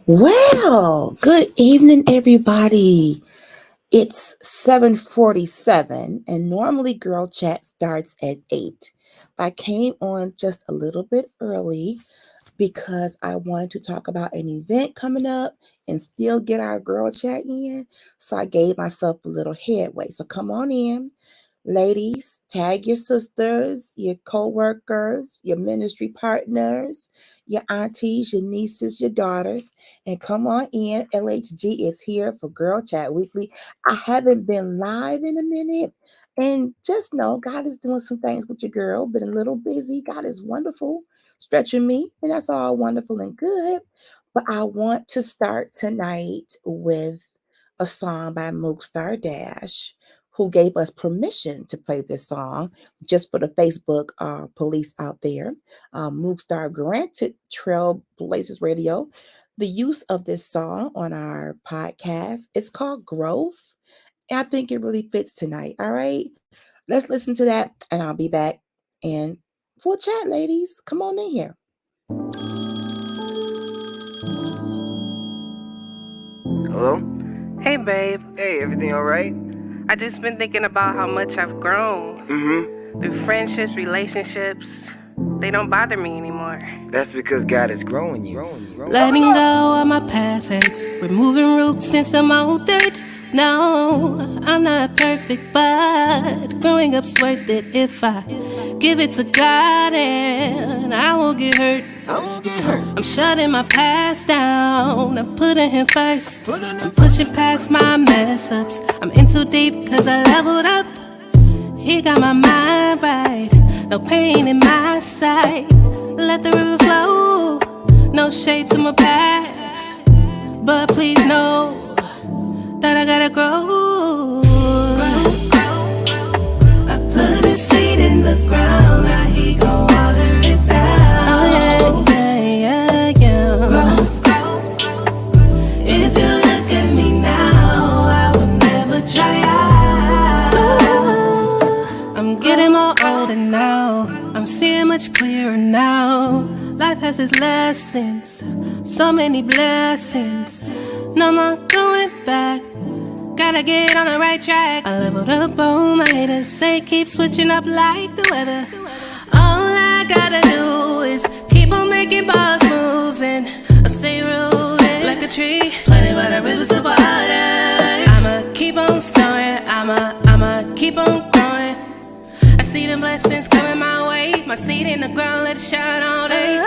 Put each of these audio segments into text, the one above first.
Well, good evening, everybody. It's 7:47, and normally Girl Chat starts at 8. I came on just a little bit early because I wanted to talk about an event coming up and still get our Girl Chat in. So I gave myself a little headway. So come on in. Ladies, tag your sisters, your co-workers, your ministry partners, your aunties, your nieces, your daughters, and come on in. LHG is here for Girl Chat Weekly. I haven't been live in a minute, and just know God is doing some things with your girl. Been a little busy. God is wonderful, stretching me, and that's all wonderful and good. But I want to start tonight with a song by Mookstar Dash, who gave us permission to play this song just for the Facebook police out there. Mookstar granted Trailblazers Radio the use of this song on our podcast. It's called Growth. And I think it really fits tonight. All right. Let's listen to that and I'll be back. And we'll chat, ladies. Come on in here. Hello? Hey, babe. Hey, everything alright? I just been thinking about how much I've grown. Through friendships, relationships. They don't bother me anymore. That's because God is growing you. Letting go of my past hurts, removing roots in some old dirt. No, I'm not perfect, but growing up's worth it if I give it to God and I won't get hurt. I'm shutting my past down, I'm putting him first. I'm pushing past my mess ups, I'm in too deep cause I leveled up. He got my mind right, no pain in my sight. Let the river flow, no shade to my past, but please know that I gotta grow. I put a seed in the ground, now he gon' water it down. Oh yeah. Grow. If you look at me now, I would never try out. I'm getting more older now, I'm seeing much clearer now. Life has its lessons, so many blessings. No more going back, gotta get on the right track. I leveled up on my haters, they keep switching up like the weather. All I gotta do is keep on making boss moves and I stay rooted like a tree planted by the rivers of water. I'ma keep on soaring, I'ma keep on growing. I see the blessings coming my way, my seed in the ground, let it shine all day.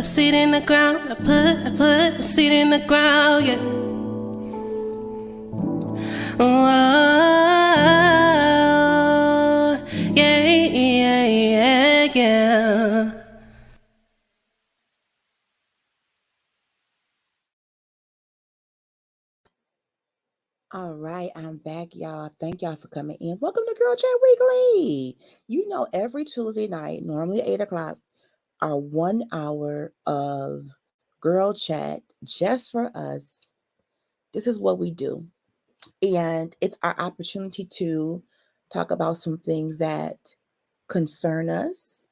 Seed in the ground, I put a seed in the ground, yeah. Oh, yeah. All right, I'm back, y'all. Thank y'all for coming in. Welcome to Girl Chat Weekly. You know, every Tuesday night, normally 8 o'clock, our 1 hour of Girl Chat just for us. This is what we do. And it's our opportunity to talk about some things that concern us,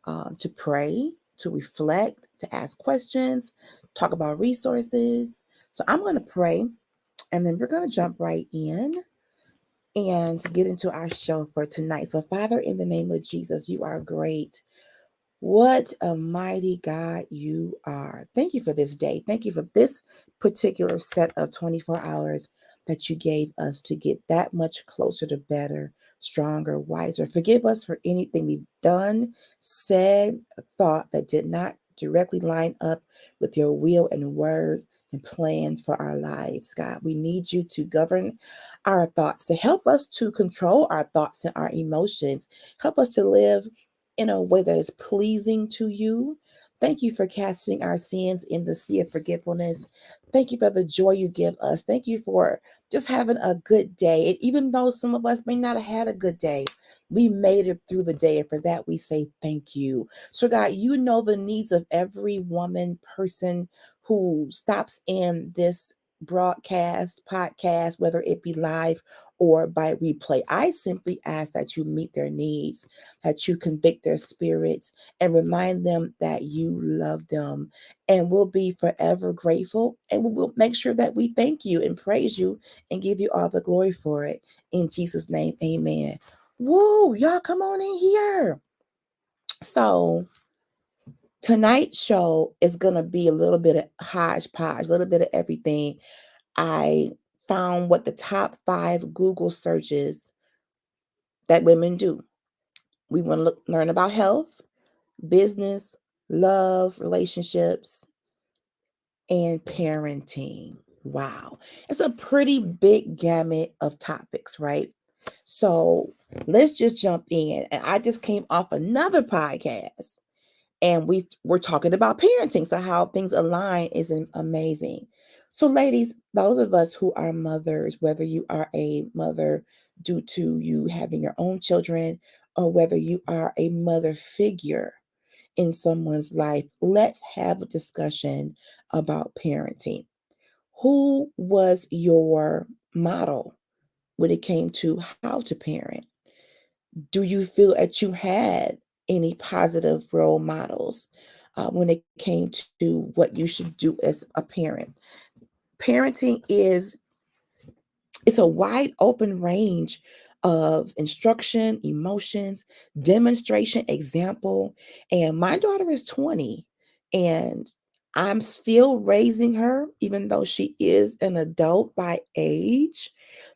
to pray, to reflect, to ask questions, talk about resources. So I'm going to pray and then we're going to jump right in and get into our show for tonight. So, Father, in the name of Jesus, you are great. What a mighty God you are. Thank you for this day. Thank you for this particular set of 24 hours that you gave us to get that much closer to better, stronger, wiser. Forgive us for anything we've done, said, thought that did not directly line up with your will and word. and plans for our lives, God. We need you to govern our thoughts, to help us to control our thoughts and our emotions. Help us to live in a way that is pleasing to you. Thank you for casting our sins in the sea of forgetfulness. Thank you for the joy you give us. Thank you for just having a good day. And even though some of us may not have had a good day, we made it through the day. And for that, we say thank you. So, God, you know the needs of every woman, person who stops in this broadcast, podcast, whether it be live or by replay. I simply ask that you meet their needs, that you convict their spirits, and remind them that you love them. And we'll be forever grateful. And we will make sure that we thank you and praise you and give you all the glory for it. In Jesus' name, amen. Woo, y'all come on in here. So tonight's show is going to be a little bit of hodgepodge, a little bit of everything. I found what the top 5 Google searches that women do. We want to learn about health, business, love, relationships, and parenting. Wow. It's a pretty big gamut of topics, right? So let's just jump in. And I just came off another podcast and we were talking about parenting. So how things align is amazing. So ladies, those of us who are mothers, whether you are a mother due to you having your own children or whether you are a mother figure in someone's life, let's have a discussion about parenting. Who was your model when it came to how to parent? Do you feel that you had any positive role models when it came to what you should do as a parent? Parenting is it's a wide open range of instruction, emotions, demonstration, example. And my daughter is 20 and I'm still raising her, even though she is an adult by age,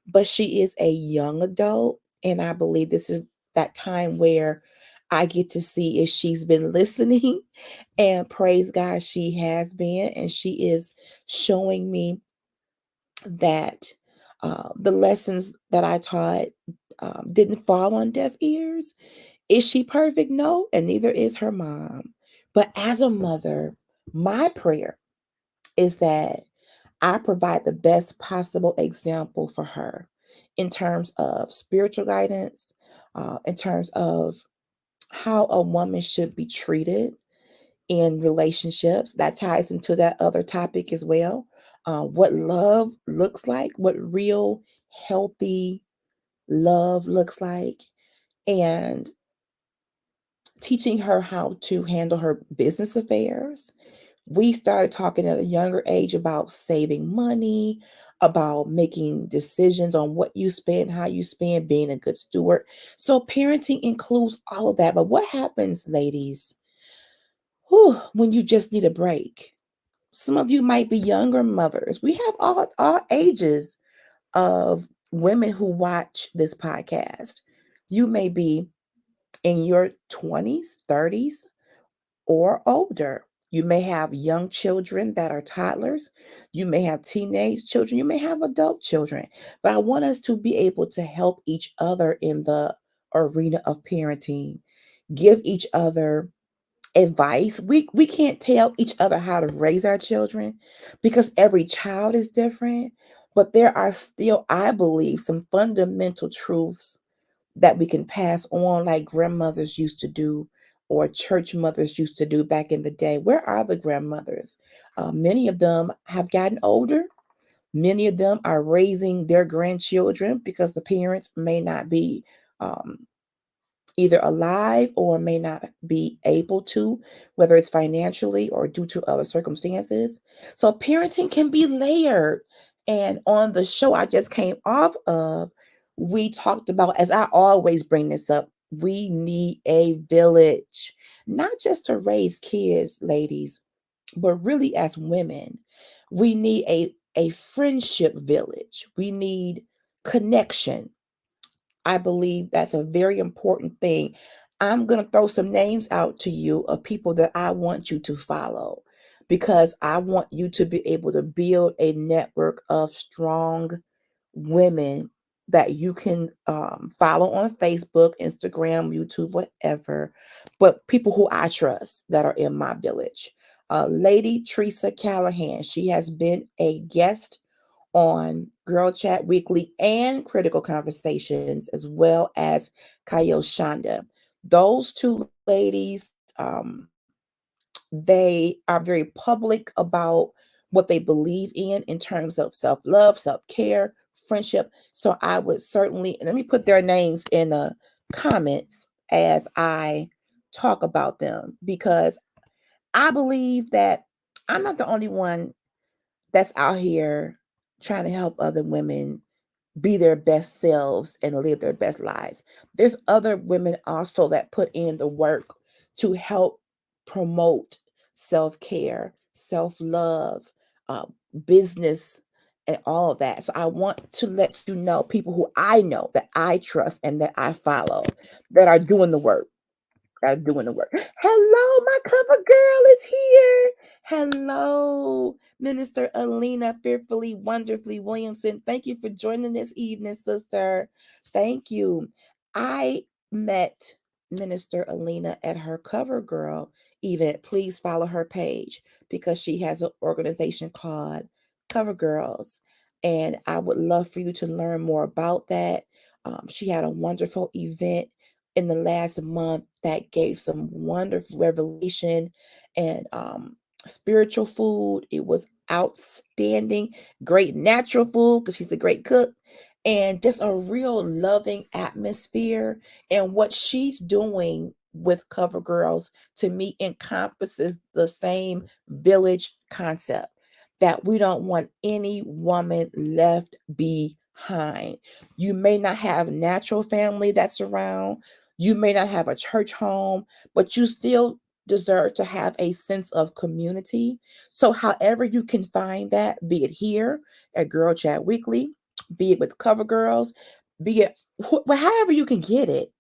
but she is a young adult. And I believe this is that time where I get to see if she's been listening. And praise God, she has been. And she is showing me that the lessons that I taught didn't fall on deaf ears. Is she perfect? No, and neither is her mom. But as a mother, my prayer is that I provide the best possible example for her in terms of spiritual guidance, in terms of how a woman should be treated in relationships. That ties into that other topic as well. What love looks like, what real healthy love looks like, and teaching her how to handle her business affairs. We started talking at a younger age about saving money, about making decisions on what you spend, how you spend, being a good steward. So parenting includes all of that. But what happens, ladies, when you just need a break? Some of you might be younger mothers. We have all ages of women who watch this podcast. You may be in your 20s, 30s, or older. You may have young children that are toddlers. You may have teenage children. You may have adult children. But I want us to be able to help each other in the arena of parenting, give each other advice. We can't tell each other how to raise our children because every child is different, but there are still, I believe, some fundamental truths that we can pass on like grandmothers used to do or church mothers used to do back in the day. Where are the grandmothers? Many of them have gotten older. Many of them are raising their grandchildren because the parents may not be either alive or may not be able to, whether it's financially or due to other circumstances. So parenting can be layered. And on the show I just came off of, we talked about, as I always bring this up, we need a village, not just to raise kids, ladies, but really as women. We need a friendship village. We need connection. I believe that's a very important thing. I'm going to throw some names out to you of people that I want you to follow because I want you to be able to build a network of strong women that you can follow on Facebook, Instagram, YouTube, whatever, but people who I trust that are in my village. Lady Teresa Callahan, she has been a guest on Girl Chat Weekly and Critical Conversations, as well as Kayo Shonda. Those two ladies, they are very public about what they believe in terms of self-love, self-care, friendship. So I would certainly, and let me put their names in the comments as I talk about them, because I believe that I'm not the only one that's out here trying to help other women be their best selves and live their best lives. There's other women also that put in the work to help promote self care, self love, uh, business, and all of that. So I want to let you know people who I know that I trust and that I follow that are doing the work. Doing the work. Hello, my cover girl is here. Hello, Minister Alina Fearfully, Wonderfully Williamson. Thank you for joining this evening, sister. Thank you. I met Minister Alina at her cover girl event. Please follow her page because she has an organization called Cover Girls. And I would love for you to learn more about that. She had a wonderful event in the last month that gave some wonderful revelation and spiritual food. It was outstanding, great natural food because she's a great cook, and just a real loving atmosphere. And what she's doing with Cover Girls to me encompasses the same village concept that we don't want any woman left behind. You may not have natural family that's around. You may not have a church home, but you still deserve to have a sense of community. So, however you can find that, be it here at Girl Chat Weekly, be it with Cover Girls, be it however you can get it,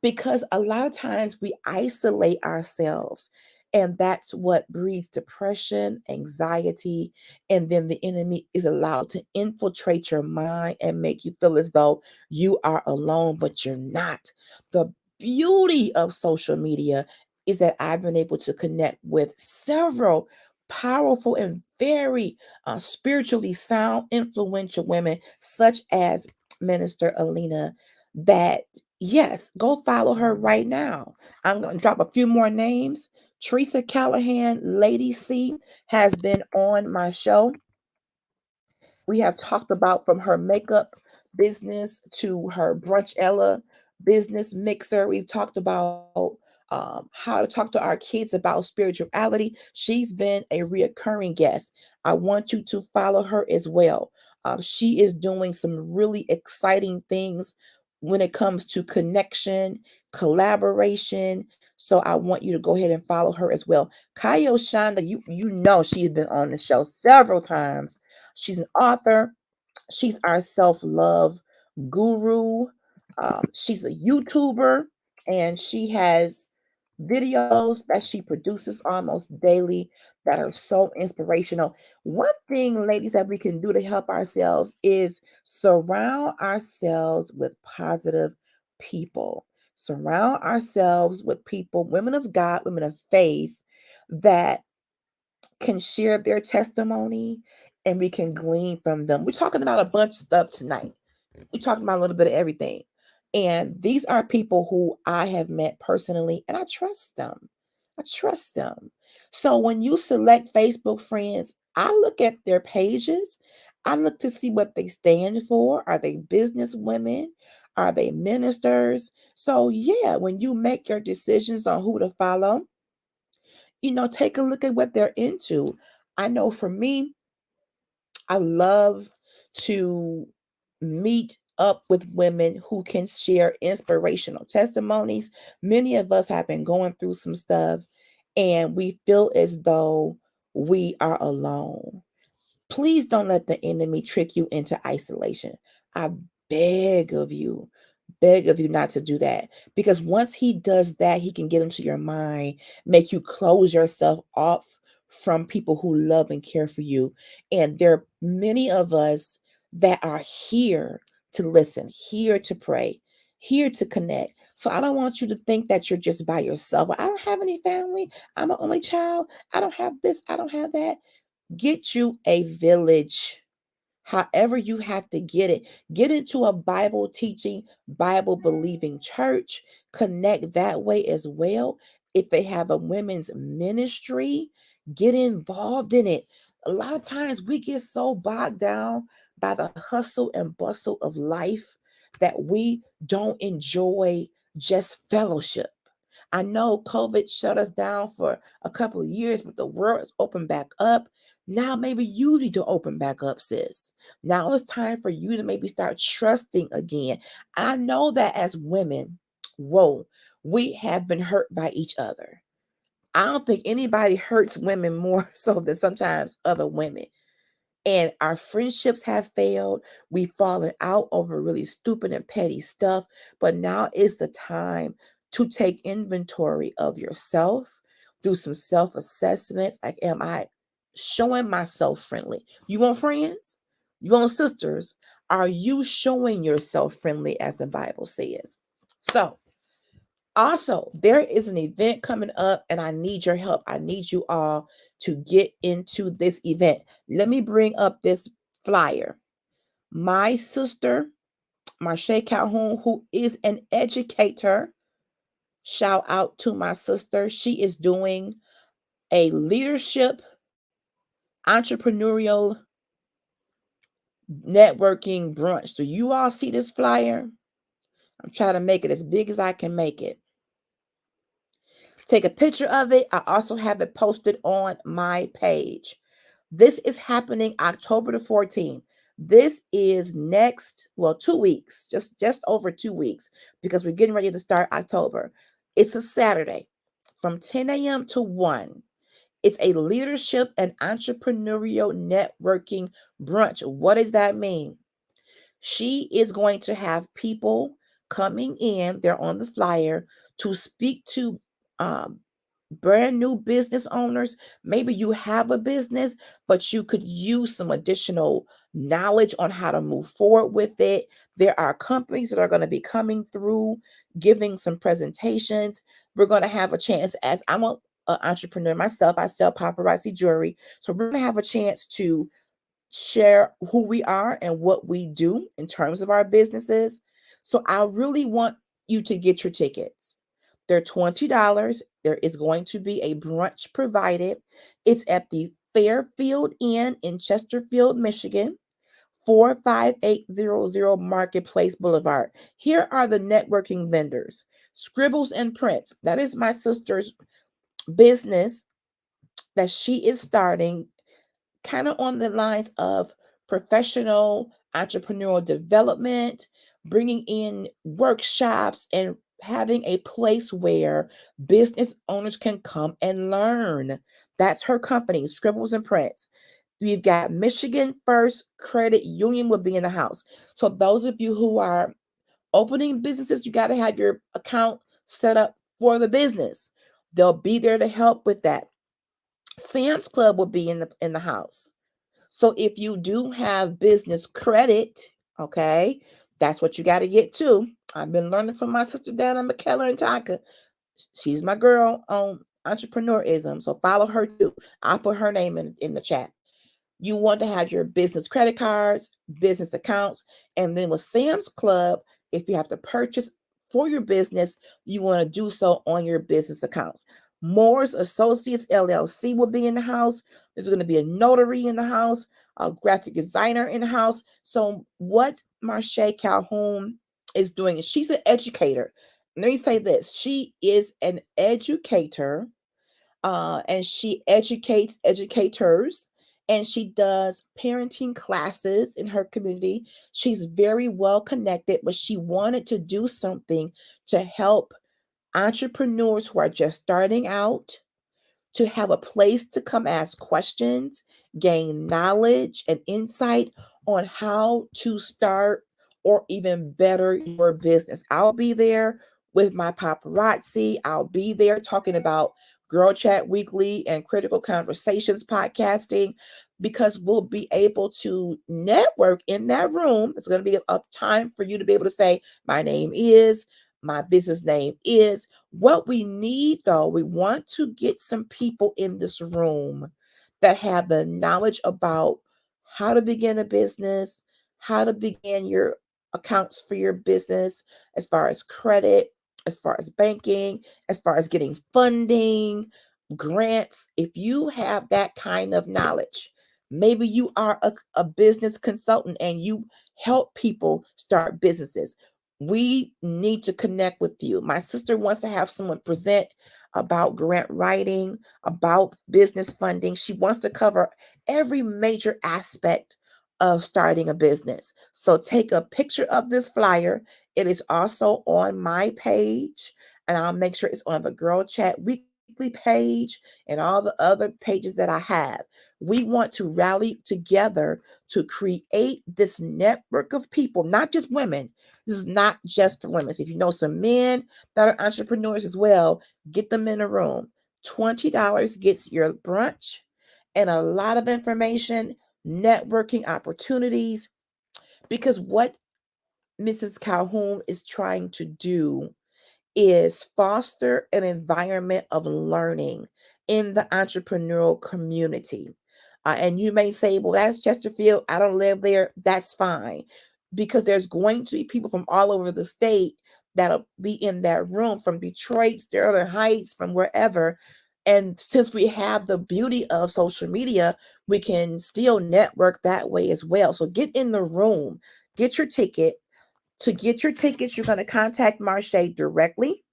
because a lot of times we isolate ourselves. And that's what breeds depression, anxiety, and then the enemy is allowed to infiltrate your mind and make you feel as though you are alone, but you're not. The beauty of social media is that I've been able to connect with several powerful and very spiritually sound, influential women, such as Minister Alina, that, yes, go follow her right now. I'm going to drop a few more names. Teresa Callahan, Lady C, has been on my show. We have talked about from her makeup business to her Brunch Ella business mixer. We've talked about how to talk to our kids about spirituality. She's been a reoccurring guest. I want you to follow her as well. She is doing some really exciting things when it comes to connection, collaboration. So I want you to go ahead and follow her as well. Kayo Shonda, you know she's been on the show several times. She's an author. She's our self love guru. She's a YouTuber, and she has videos that she produces almost daily that are so inspirational. One thing, ladies, that we can do to help ourselves is surround ourselves with positive people. Surround ourselves with people, women of God, women of faith, that can share their testimony and we can glean from them. We're talking about a bunch of stuff tonight. We're talking about a little bit of everything. And these are people who I have met personally and I trust them. I trust them. So when you select Facebook friends, I look at their pages. I look to see what they stand for. Are they business women? Are they ministers? So, yeah, when you make your decisions on who to follow, take a look at what they're into. I know for me, I love to meet up with women who can share inspirational testimonies. Many of us have been going through some stuff and we feel as though we are alone. Please don't let the enemy trick you into isolation. I beg of you, beg of you not to do that. Because once he does that, he can get into your mind, make you close yourself off from people who love and care for you. And there are many of us that are here to listen, here to pray, here to connect. So I don't want you to think that you're just by yourself. I don't have any family. I'm an only child. I don't have this. I don't have that. Get you a village. However, you have to get it. Get into a Bible teaching, Bible believing church. Connect that way as well. If they have a women's ministry, get involved in it. A lot of times we get so bogged down by the hustle and bustle of life that we don't enjoy just fellowship. I know COVID shut us down for a couple of years, but the world is open back up. Now maybe you need to open back up, sis. Now it's time for you to maybe start trusting again. I know that as women, whoa, we have been hurt by each other. I don't think anybody hurts women more so than sometimes other women. And our friendships have failed. We've fallen out over really stupid and petty stuff. But now is the time to take inventory of yourself, do some self assessments. Like, am I showing myself friendly? You want friends? You want sisters? Are you showing yourself friendly as the Bible says? So, also, there is an event coming up, and I need your help. I need you all to get into this event. Let me bring up this flyer. My sister, Marche Calhoun, who is an educator, shout out to my sister. She is doing a leadership, entrepreneurial networking brunch. Do you all see this flyer? I'm trying to make it as big as I can make it. Take a picture of it. I also have it posted on my page. This is happening October the 14th. This is next, well, 2 weeks, just over 2 weeks, because we're getting ready to start October. It's a Saturday from 10 a.m. to 1. It's a leadership and entrepreneurial networking brunch. What does that mean? She is going to have people coming in, they're on the flyer, to speak to um, brand new business owners. Maybe you have a business, but you could use some additional knowledge on how to move forward with it. There are companies that are going to be coming through, giving some presentations. We're going to have a chance, as I'm an entrepreneur myself, I sell paparazzi jewelry. So we're going to have a chance to share who we are and what we do in terms of our businesses. So I really want you to get your tickets. They're $20. There is going to be a brunch provided. It's at the Fairfield Inn in Chesterfield, Michigan, 45800 Marketplace Boulevard. Here are the networking vendors. Scribbles and Prints. That is my sister's business that she is starting, kind of on the lines of professional entrepreneurial development, bringing in workshops and having a place where business owners can come and learn. That's her company, Scribbles and Prints. We've got Michigan First Credit Union will be in the house. So those of you who are opening businesses, you got to have your account set up for the business. They'll be there to help with that. Sam's Club will be in the house. So if you do have business credit, okay, that's what you got to get to. I've been learning from my sister Dana McKellar and Taka. She's my girl on entrepreneurism. So follow her too. I'll put her name in the chat. You want to have your business credit cards, business accounts, and then with Sam's Club, if you have to purchase for your business, you want to do so on your business accounts. Moore's Associates LLC will be in the house. There's going to be a notary in the house, a graphic designer in the house. So what Marche Calhoun is doing is she's an educator. Let me say this. She is an educator, and she educates educators, and she does parenting classes in her community. She's very well connected, but she wanted to do something to help entrepreneurs who are just starting out to have a place to come ask questions, gain knowledge and insight on how to start or even better your business. I'll be there with my paparazzi. I'll be there talking about Girl Chat Weekly and Critical Conversations podcasting, because we'll be able to network in that room. It's going to be a time for you to be able to say, my name is, my business name is. What we need, though, we want to get some people in this room that have the knowledge about how to begin a business, how to begin your accounts for your business, as far as credit, as far as banking, as far as getting funding, grants. If you have that kind of knowledge, maybe you are a business consultant and you help people start businesses. We need to connect with you. My sister wants to have someone present about grant writing, about business funding. She wants to cover every major aspect of starting a business. So take a picture of this flyer. It is also on my page, and I'll make sure it's on the Girl Chat Weekly page and all the other pages that I have. We want to rally together to create this network of people, not just women. This is not just for women. So if you know some men that are entrepreneurs as well, get them in a room. $20 gets your brunch and a lot of information, networking opportunities, because what Mrs. Calhoun is trying to do is foster an environment of learning in the entrepreneurial community. And you may say, well, that's Chesterfield. I don't live there. That's fine. Because there's going to be people from all over the state that'll be in that room, from Detroit, Sterling Heights, from wherever. And since we have the beauty of social media, we can still network that way as well. So get in the room, get your ticket. To get your tickets, you're going to contact Marche directly,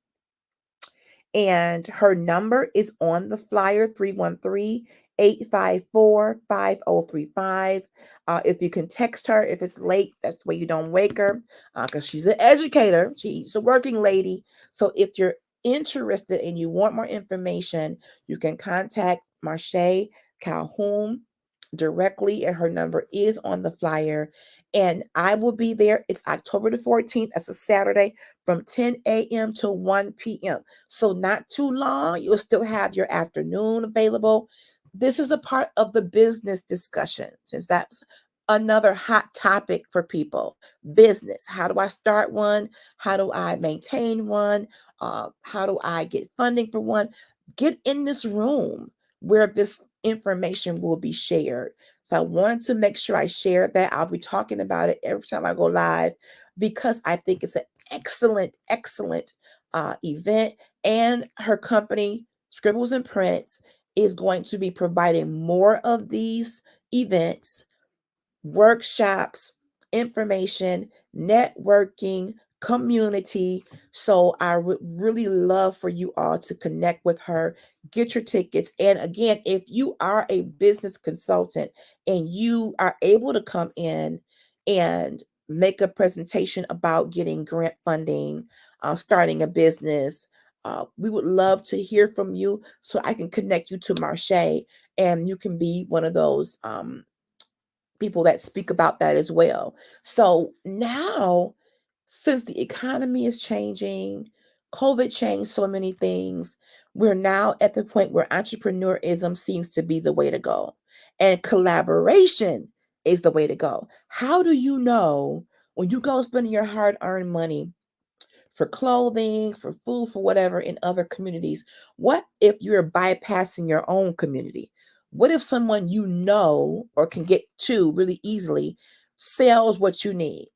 and her number is on the flyer, 313-854-5035. If you can text her if it's late, that's the way you don't wake her, because she's an educator. She's a working lady. So if you're interested and you want more information, you can contact Marche Calhoun directly, and her number is on the flyer. And I will be there. It's October the 14th. That's a Saturday, from 10 a.m. to 1 p.m. So not too long. You'll still have your afternoon available. This is a part of the business discussion, since that's another hot topic for people. Business. How do I start one? How do I maintain one? How do I get funding for one? Get in this room where this information will be shared. So I wanted to make sure I shared that. I'll be talking about it every time I go live, because I think it's an excellent event. And her company, Scribbles and Prints, is going to be providing more of these events, workshops, information, networking, community. So I would really love for you all to connect with her, get your tickets. And again, if you are a business consultant and you are able to come in and make a presentation about getting grant funding, starting a business, we would love to hear from you, so I can connect you to Marche, and you can be one of those people that speak about that as well. So now, since the economy is changing, COVID changed so many things, we're now at the point where entrepreneurism seems to be the way to go, and collaboration is the way to go. How do you know, when you go spending your hard-earned money for clothing, for food, for whatever in other communities, what if you're bypassing your own community? What if someone you know or can get to really easily sells what you need?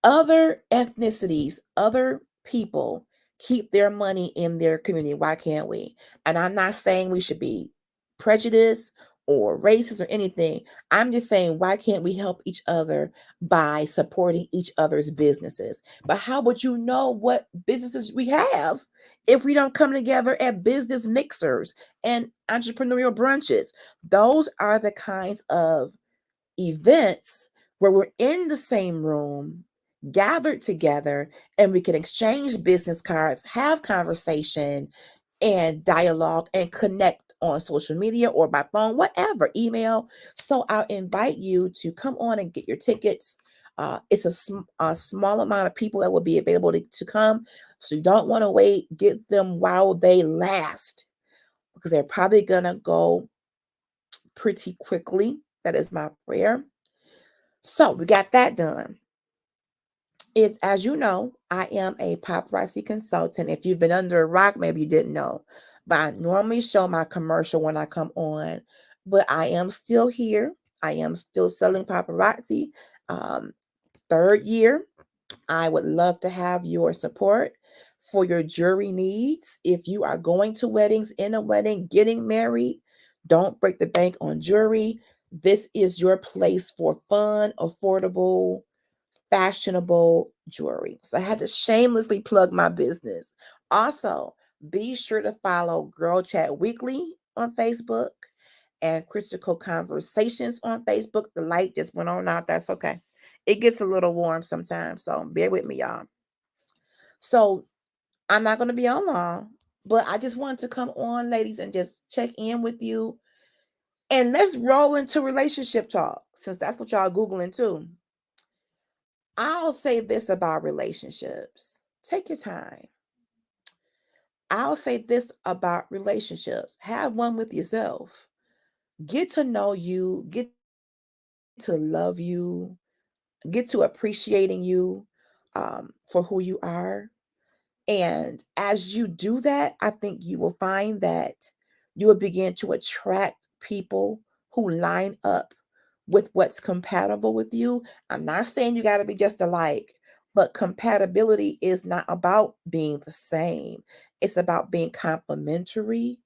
Other ethnicities, other people keep their money in their community. Why can't we? And I'm not saying we should be prejudiced or racist or anything. I'm just saying, why can't we help each other by supporting each other's businesses? But how would you know what businesses we have if we don't come together at business mixers and entrepreneurial brunches? Those are the kinds of events where we're in the same room, gathered together, and we can exchange business cards, have conversation and dialogue, and connect on social media or by phone, whatever, email. So I'll invite you to come on and get your tickets. It's a small amount of people that will be available to come. So you don't want to wait. Get them while they last. because they're probably going to go pretty quickly. That is my prayer. So we got that done. It's, as you know, I am a paparazzi consultant. If you've been under a rock, maybe you didn't know, but I normally show my commercial when I come on. But I am still here. I am still selling paparazzi. Um, Third year. I would love to have your support for your jewelry needs. If you are going to weddings, in a wedding, getting married, don't break the bank on jewelry. This is your place for fun, affordable, fashionable jewelry. So I had to shamelessly plug my business. Also, be sure to follow Girl Chat Weekly on Facebook and Critical Conversations on Facebook. The light just went on out. That's okay. It gets a little warm sometimes, so bear with me, y'all. So I'm not going to be on long, but I just wanted to come on, ladies, and just check in with you. And let's roll into relationship talk, since that's what y'all Googling too. I'll say this about relationships. Take your time. I'll say this about relationships. Have one with yourself. Get to know you, get to love you, get to appreciating you for who you are. And as you do that, I think you will find that you will begin to attract people who line up with what's compatible with you. I'm not saying you got to be just alike, but compatibility is not about being the same. It's about being complementary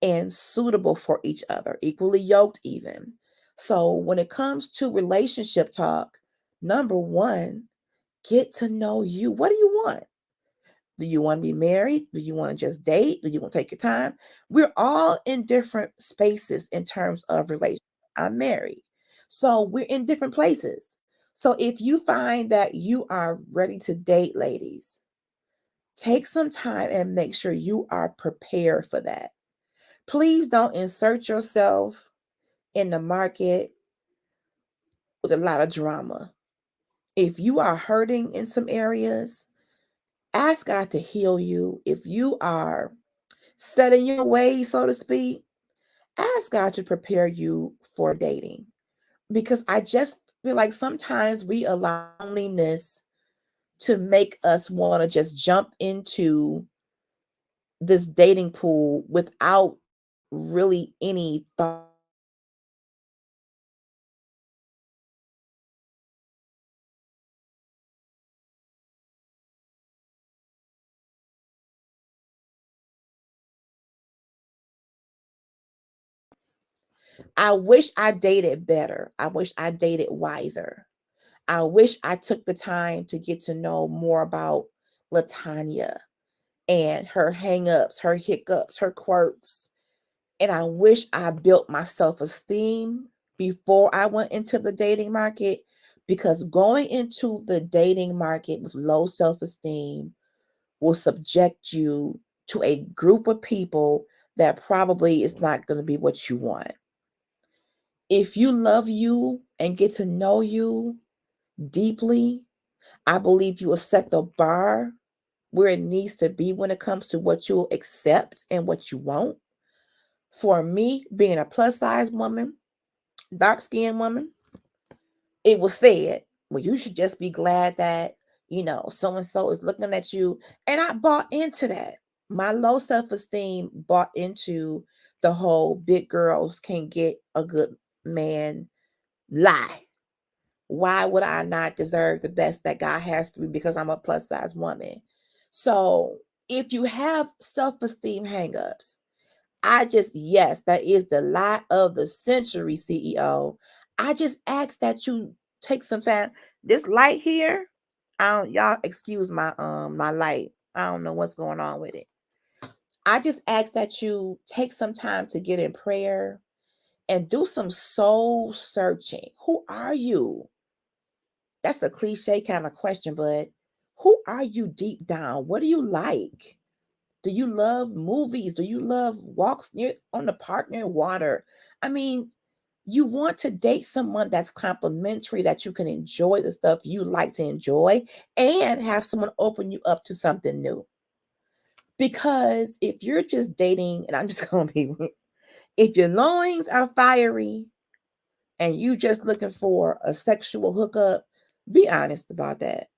and suitable for each other, equally yoked, even. So, when it comes to relationship talk, number one, get to know you. What do you want? Do you want to be married? Do you want to just date? Do you want to take your time? We're all in different spaces in terms of relationship. I'm married. So we're in different places. So if you find that you are ready to date, ladies, take some time and make sure you are prepared for that. Please don't insert yourself in the market with a lot of drama. If you are hurting in some areas, ask God to heal you. If you are set in your ways, so to speak, ask God to prepare you for dating. Because I just feel like sometimes we allow loneliness to make us want to just jump into this dating pool without really any thought. I wish I dated better. I wish I dated wiser. I wish I took the time to get to know more about Latanya and her hangups, her hiccups, her quirks. And I wish I built my self esteem before I went into the dating market, because going into the dating market with low self esteem will subject you to a group of people that probably is not going to be what you want. If you love you and get to know you deeply, I believe you will set the bar where it needs to be when it comes to what you'll accept and what you won't. For me, being a plus size woman, dark skinned woman, it was said, well, you should just be glad that, so and so is looking at you. And I bought into that. My low self esteem bought into the whole big girls can't get a good man lie. Why would I not deserve the best that God has for me because I'm a plus size woman? So if you have self esteem hangups, yes, that is the lie of the century, CEO. I just ask that you take some time. This light here, y'all excuse my light. I don't know what's going on with it. I just ask that you take some time to get in prayer and do some soul searching. Who are you? That's a cliche kind of question, but who are you deep down? What do you like? Do you love movies? Do you love walks near on the park near water? I mean, you want to date someone that's complimentary, that you can enjoy the stuff you like to enjoy and have someone open you up to something new. Because if you're just dating, and I'm just going to be, if your loins are fiery and you just looking for a sexual hookup, be honest about that.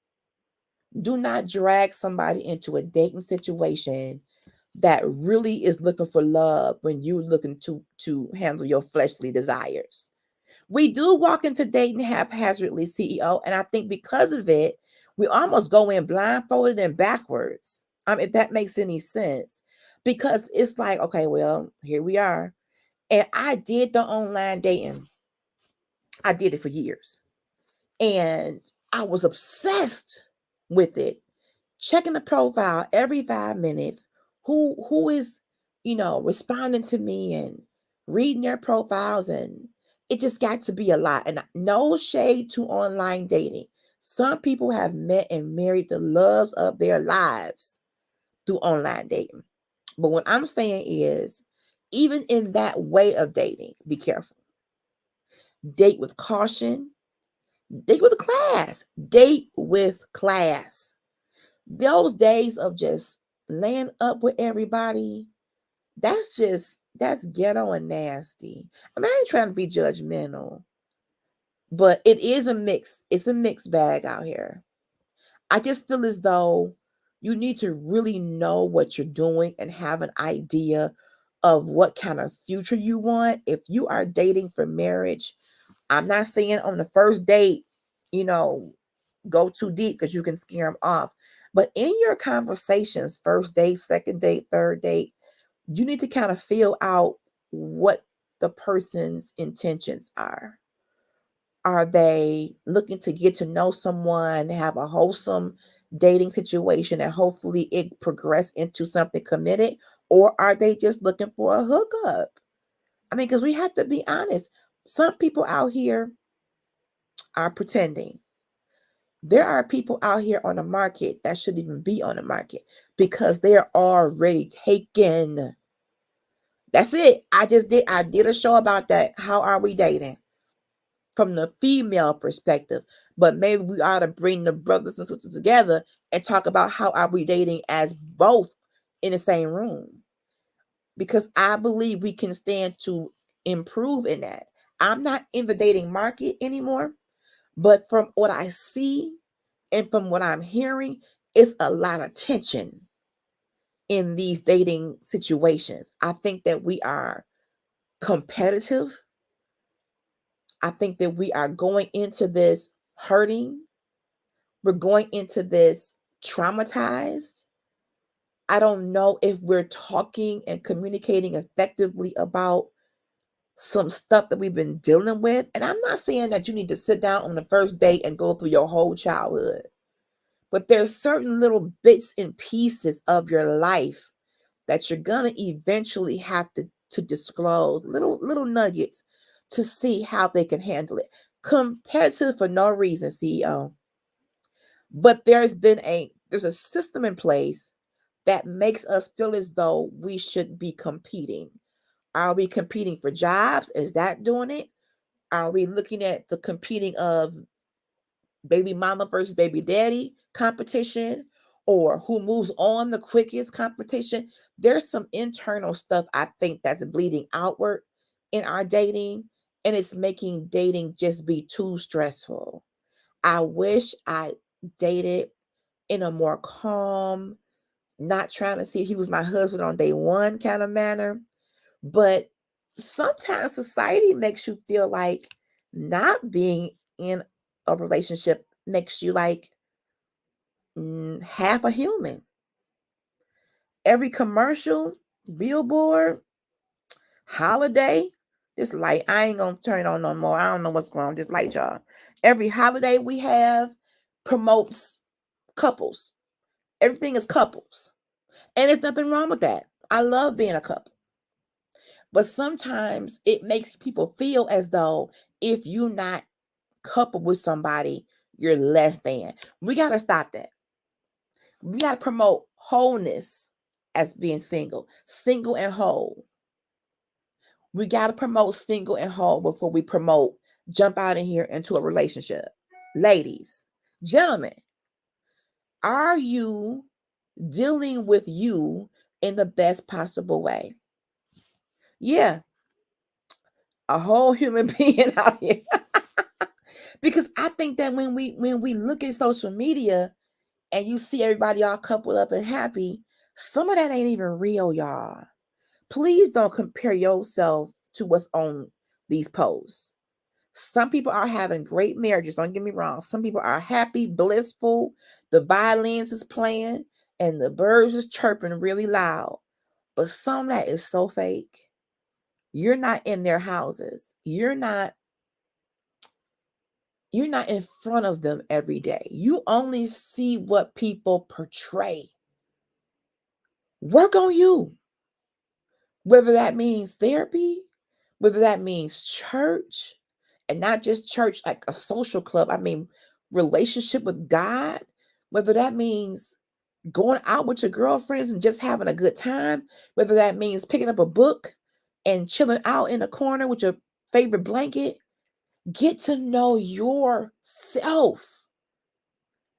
Do not drag somebody into a dating situation that really is looking for love when you're looking to handle your fleshly desires. We do walk into dating haphazardly, CEO, and I think because of it, we almost go in blindfolded and backwards. If that makes any sense, because it's like, okay, well, here we are, and I did the online dating. I did it for years, and I was obsessed with it, checking the profile every 5 minutes. Who is, responding to me and reading their profiles, and it just got to be a lot. And no shade to online dating. Some people have met and married the loves of their lives through online dating. But what I'm saying is, even in that way of dating, be careful. Date with caution. Date with class. Date with class. Those days of just laying up with everybody, that's ghetto and nasty. I mean, I ain't trying to be judgmental, but it is a mix. It's a mixed bag out here. I just feel as though you need to really know what you're doing and have an idea of what kind of future you want. If you are dating for marriage, I'm not saying on the first date, go too deep because you can scare them off. But in your conversations, first date, second date, third date, you need to kind of feel out what the person's intentions are. Are they looking to get to know someone, have a wholesome dating situation, and hopefully it progress into something committed? Or are they just looking for a hookup? I mean, because we have to be honest. Some people out here are pretending. There are people out here on the market that shouldn't even be on the market because they're already taken. That's it. I did a show about that. How are we dating? From the female perspective. But maybe we ought to bring the brothers and sisters together and talk about how are we dating as both in the same room. Because I believe we can stand to improve in that. I'm not in the dating market anymore, but from what I see and from what I'm hearing, it's a lot of tension in these dating situations. I think that we are competitive. I think that we are going into this hurting. We're going into this traumatized. I don't know if we're talking and communicating effectively about some stuff that we've been dealing with. And I'm not saying that you need to sit down on the first date and go through your whole childhood. But there's certain little bits and pieces of your life that you're gonna eventually have to disclose, little nuggets to see how they can handle it. Competitive for no reason, CEO. But there's a system in place that makes us feel as though we should be competing. Are we competing for jobs? Is that doing it? Are we looking at the competing of baby mama versus baby daddy competition, or who moves on the quickest competition? There's some internal stuff I think that's bleeding outward in our dating, and it's making dating just be too stressful. I wish I dated in a more calm, not trying to see if he was my husband on day one kind of manner. But sometimes society makes you feel like not being in a relationship makes you like half a human. Every commercial, billboard, holiday, this light, I ain't gonna turn it on no more. I don't know what's going on. This light, y'all. Every holiday we have promotes couples. Everything is couples. And there's nothing wrong with that. I love being a couple. But sometimes it makes people feel as though if you're not coupled with somebody, you're less than. We got to stop that. We got to promote wholeness as being single and whole. We got to promote single and whole before we promote jump out in here into a relationship. Ladies, gentlemen, are you dealing with you in the best possible way. Yeah, a whole human being out here. Because I think that when we look at social media and you see everybody all coupled up and happy, some of that ain't even real, y'all. Please don't compare yourself to what's on these posts. Some people are having great marriages, don't get me wrong. Some people are happy, blissful. The violins is playing and the birds is chirping really loud. But some of that is so fake. You're not in their houses. You're not in front of them every day. You only see what people portray. Work on you. Whether that means therapy, whether that means church, and not just church like a social club. I mean, relationship with God, whether that means going out with your girlfriends and just having a good time, whether that means picking up a book and chilling out in a corner with your favorite blanket. Get to know yourself.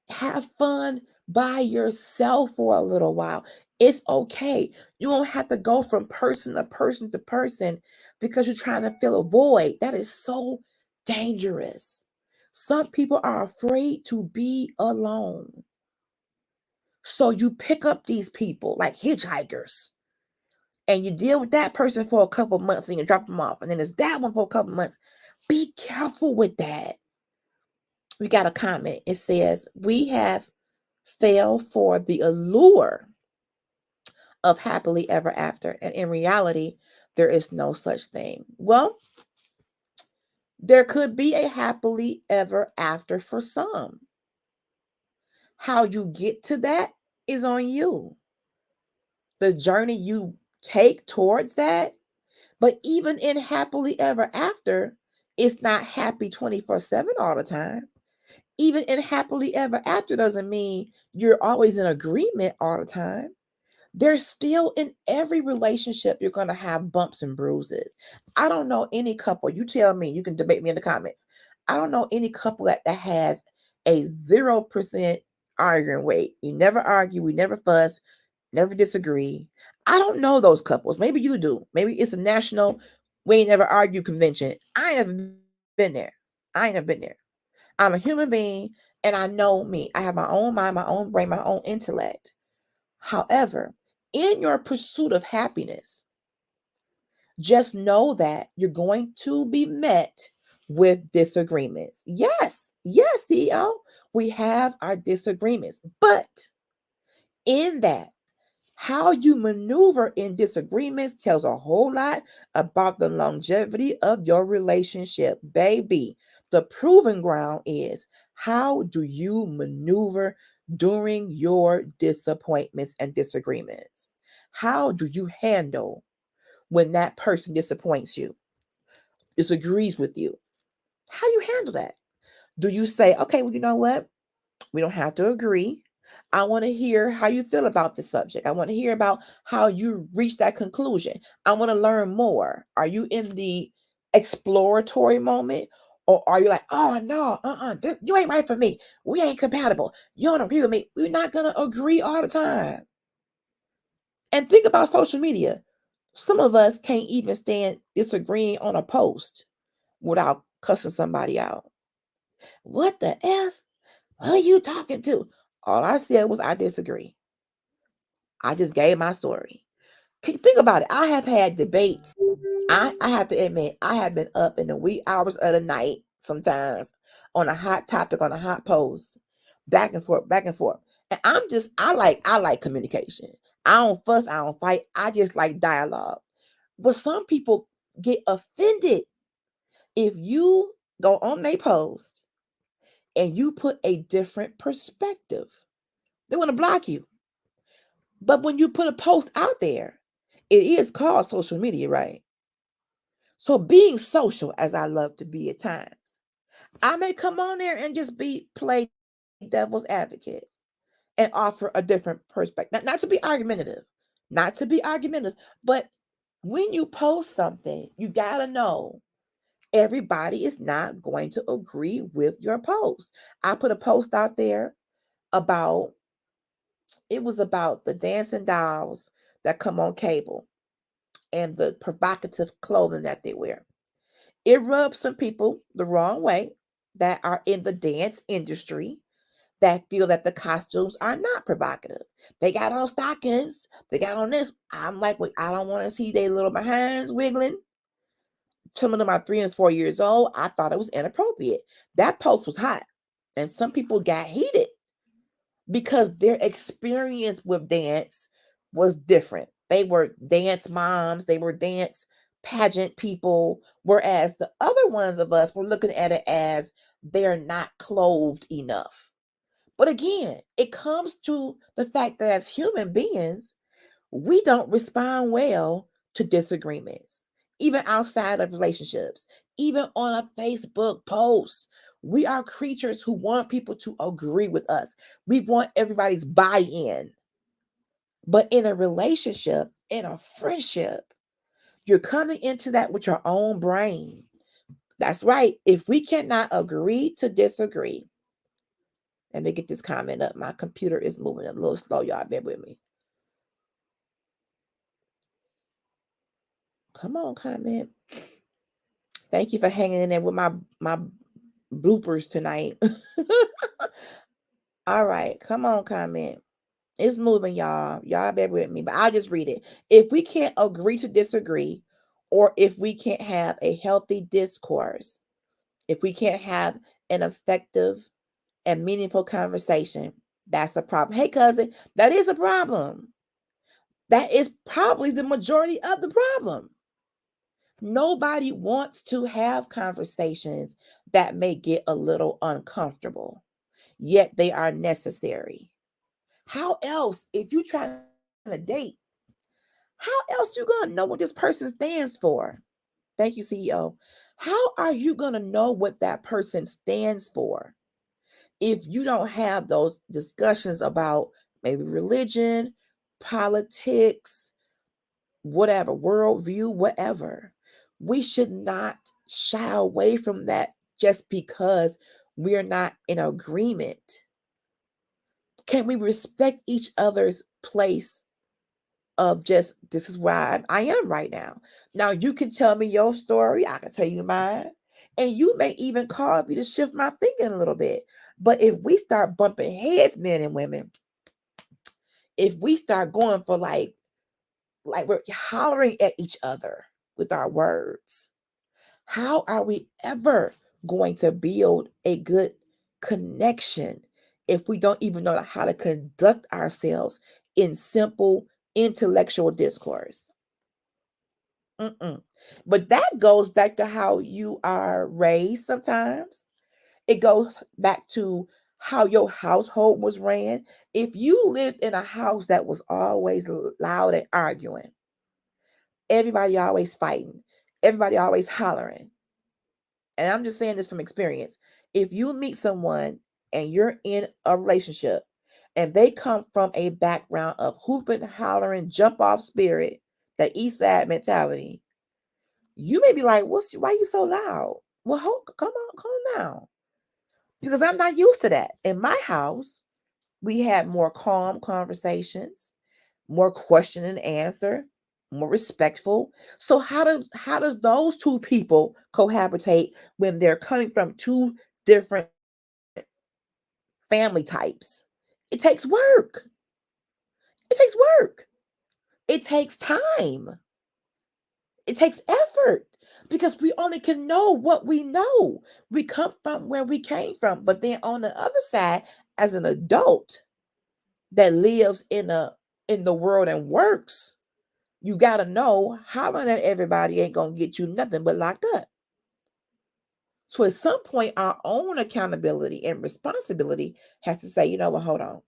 Have fun by yourself for a little while. It's okay. You don't have to go from person to person to person because you're trying to fill a void. That is so dangerous. Some people are afraid to be alone. So you pick up these people like hitchhikers and you deal with that person for a couple months and you drop them off. And then there's that one for a couple months. Be careful with that. We got a comment. It says, we have fell for the allure of happily ever after. And in reality, there is no such thing. Well, there could be a happily ever after for some. How you get to that is on you. The journey you take towards that. But even in happily ever after, it's not happy 24/7 all the time. Even in happily ever after doesn't mean you're always in agreement all the time. There's still in every relationship, you're going to have bumps and bruises. I don't know any couple, you tell me, you can debate me in the comments. I don't know any couple that has a 0% arguing weight. You never argue, we never fuss, never disagree. I don't know those couples. Maybe you do. Maybe it's a national we ain't never argue convention. I ain't never been there. I ain't never been there. I'm a human being and I know me. I have my own mind, my own brain, my own intellect. However, in your pursuit of happiness, just know that you're going to be met with disagreements. Yes, CEO, we have our disagreements. But in that, how you maneuver in disagreements tells a whole lot about the longevity of your relationship, baby. The proving ground is how do you maneuver during your disappointments and disagreements? How do you handle when that person disappoints you, disagrees with you? How do you handle that? Do you say, okay, well, you know what? We don't have to agree. I want to hear how you feel about the subject. I want to hear about how you reach that conclusion. I want to learn more. Are you in the exploratory moment? Or are you like, oh no, you ain't right for me. We ain't compatible. You don't agree with me. We're not gonna agree all the time. And think about social media. Some of us can't even stand disagreeing on a post without cussing somebody out. What the F? Who are you talking to? All I said was I disagree. I just gave my story. Think about it. I have had debates. I have to admit, I have been up in the wee hours of the night sometimes on a hot topic, on a hot post, back and forth, back and forth. And I like communication. I don't fuss, I don't fight. I just like dialogue. But some people get offended if you go on their post and you put a different perspective. They want to block you. But when you put a post out there, it is called social media, right? So being social, as I love to be at times, I may come on there and just play devil's advocate and offer a different perspective. Not to be argumentative, but when you post something, you gotta know everybody is not going to agree with your post. I put a post out there about It was about the dancing dolls that come on cable and the provocative clothing that they wear. It rubs some people the wrong way that are in the dance industry that feel that the costumes are not provocative. They got on stockings, they got on this. I'm like, wait, I don't want to see their little behinds wiggling. Some of them are 3 and 4 years old. I thought it was inappropriate. That post was hot. And some people got heated because their experience with dance was different. They were dance moms, they were dance pageant people, whereas the other ones of us were looking at it as they're not clothed enough. But again, it comes to the fact that as human beings, we don't respond well to disagreements, even outside of relationships, even on a Facebook post. We are creatures who want people to agree with us. We want everybody's buy in. But in a relationship, in a friendship, you're coming into that with your own brain. That's right. If we cannot agree to disagree, let me get this comment up. My computer is moving a little slow, y'all. Bear with me. Come on, comment. Thank you for hanging in there with my bloopers tonight. All right, come on, comment. It's moving, y'all. Y'all bear with me, but I'll just read it. If we can't agree to disagree, or if we can't have a healthy discourse, if we can't have an effective and meaningful conversation, that's a problem. Hey, cousin, that is a problem. That is probably the majority of the problem. Nobody wants to have conversations that may get a little uncomfortable, yet they are necessary. How else, if you're trying to date, how else you gonna know what this person stands for? Thank you, CEO. How are you gonna know what that person stands for if you don't have those discussions about maybe religion, politics, whatever, worldview, whatever? We should not shy away from that just because we're not in agreement. Can we respect each other's place of just this is where I am right now? Now you can tell me your story, I can tell you mine, and you may even cause me to shift my thinking a little bit. But if we start bumping heads, men and women, if we start going for like we're hollering at each other with our words, how are we ever going to build a good connection if we don't even know how to conduct ourselves in simple intellectual discourse? But that goes back to how you are raised sometimes. It goes back to how your household was ran. If you lived in a house that was always loud and arguing, everybody always fighting, everybody always hollering, and I'm just saying this from experience. If you meet someone and you're in a relationship and they come from a background of hooping, hollering, jump off spirit, that east side mentality, you may be like, why you so loud? Well, come on, calm down. Because I'm not used to that. In my house, we had more calm conversations, more question and answer, more respectful. So how does those two people cohabitate when they're coming from two different family types? It takes work. It takes work. It takes time. It takes effort because we only can know what we know. We come from where we came from. But then on the other side, as an adult that lives in the world and works, you got to know hollering at everybody ain't going to get you nothing but locked up. So at some point, our own accountability and responsibility has to say, you know what, hold on.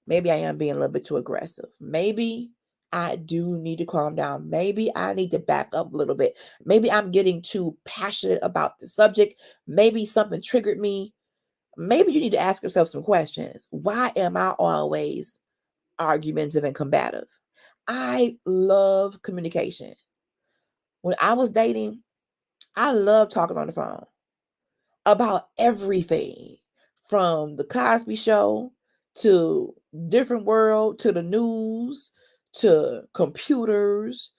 Maybe I am being a little bit too aggressive. Maybe I do need to calm down. Maybe I need to back up a little bit. Maybe I'm getting too passionate about the subject. Maybe something triggered me. Maybe you need to ask yourself some questions. Why am I always argumentative and combative? I love communication. When I was dating, I loved talking on the phone about everything from the Cosby Show to different world, to the news, to computers,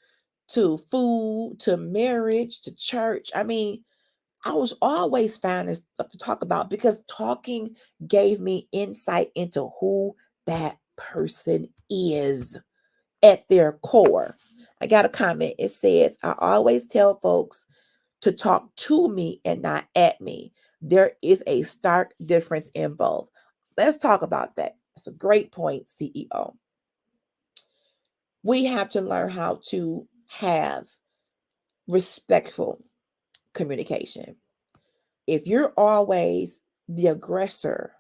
to food, to marriage, to church. I mean, I was always finding stuff to talk about because talking gave me insight into who that person is at their core. I got a comment. It says, I always tell folks to talk to me and not at me. There is a stark difference in both. Let's talk about that. It's a great point, CEO. We have to learn how to have respectful communication. If you're always the aggressor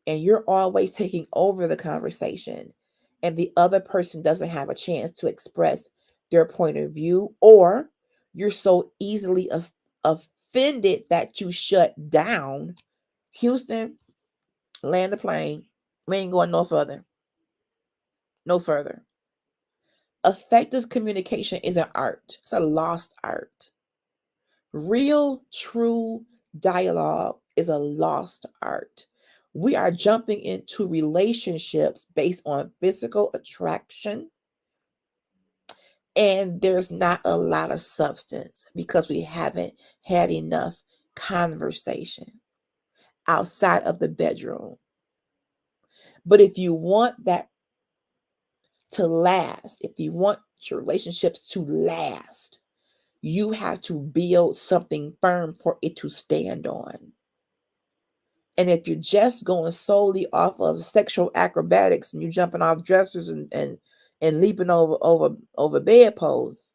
and you're always taking over the conversation and the other person doesn't have a chance to express their point of view, or you're so easily offended that you shut down, Houston, land the plane. We ain't going no further. No further. Effective communication is an art. It's a lost art. Real, true dialogue is a lost art. We are jumping into relationships based on physical attraction, and there's not a lot of substance because we haven't had enough conversation outside of the bedroom. But if you want that to last, if you want your relationships to last, you have to build something firm for it to stand on. And if you're just going solely off of sexual acrobatics and you're jumping off dressers and leaping over bedposts,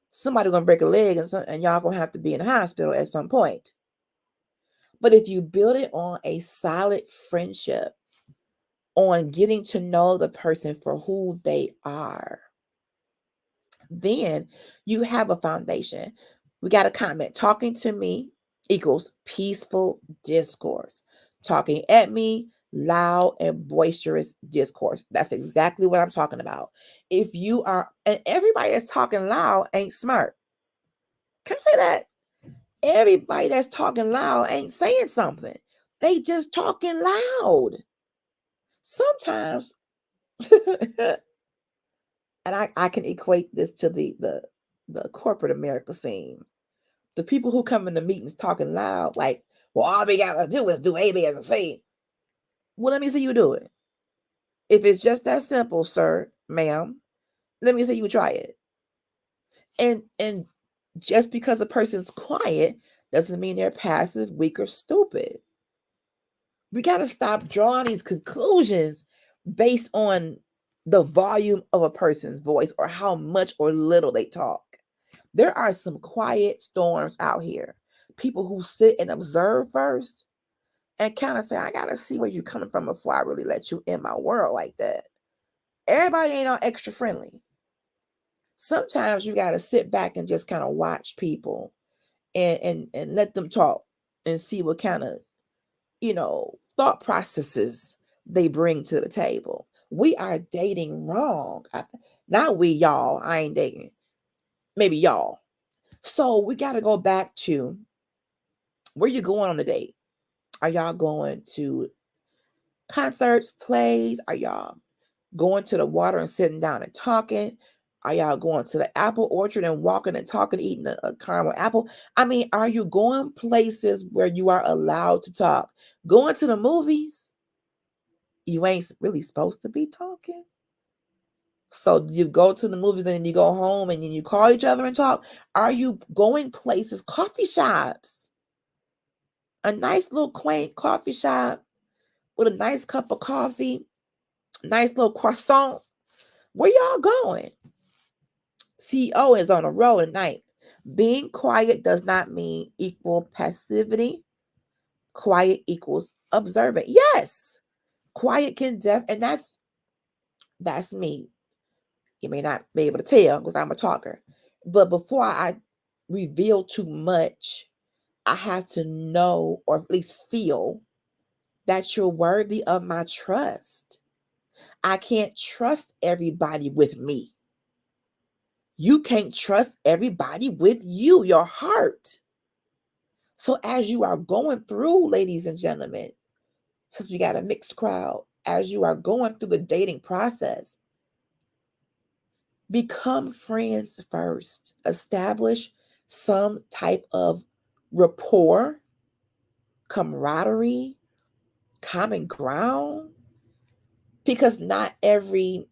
somebody gonna break a leg and y'all gonna have to be in the hospital at some point. But if you build it on a solid friendship, on getting to know the person for who they are, then you have a foundation. We got a comment. Talking to me equals peaceful discourse. Talking at me, loud and boisterous discourse. That's exactly what I'm talking about. If you are, and everybody that's talking loud ain't smart. Can I say that? Everybody that's talking loud ain't saying something. They just talking loud. Sometimes, and I can equate this to the corporate America scene. The people who come into meetings talking loud, like, well, all we gotta do is do A, B, and C. Well, let me see you do it. If it's just that simple, sir, ma'am, let me see you try it. And just because a person's quiet doesn't mean they're passive, weak, or stupid. We got to stop drawing these conclusions based on the volume of a person's voice or how much or little they talk. There are some quiet storms out here. People who sit and observe first and kind of say, I got to see where you're coming from before I really let you in my world like that. Everybody ain't all extra friendly. Sometimes you got to sit back and just kind of watch people and let them talk and see what kind of, thought processes they bring to the table. We are dating wrong. Not we, y'all. I ain't dating. Maybe y'all. So we got to go back to where you going on a date. Are y'all going to concerts, plays? Are y'all going to the water and sitting down and talking? Are y'all going to the apple orchard and walking and talking, eating a caramel apple? I mean, are you going places where you are allowed to talk? Going to the movies? You ain't really supposed to be talking. So you go to the movies and then you go home and then you call each other and talk? Are you going places, coffee shops? A nice little quaint coffee shop with a nice cup of coffee, nice little croissant. Where y'all going? CEO is on a roll tonight. Being quiet does not mean equal passivity. Quiet equals observant. Yes, quiet can and that's me. You may not be able to tell because I'm a talker. But before I reveal too much, I have to know or at least feel that you're worthy of my trust. I can't trust everybody with me. You can't trust everybody with you, your heart. So as you are going through, ladies and gentlemen, since we got a mixed crowd, as you are going through the dating process, become friends first. Establish some type of rapport, camaraderie, common ground, because not every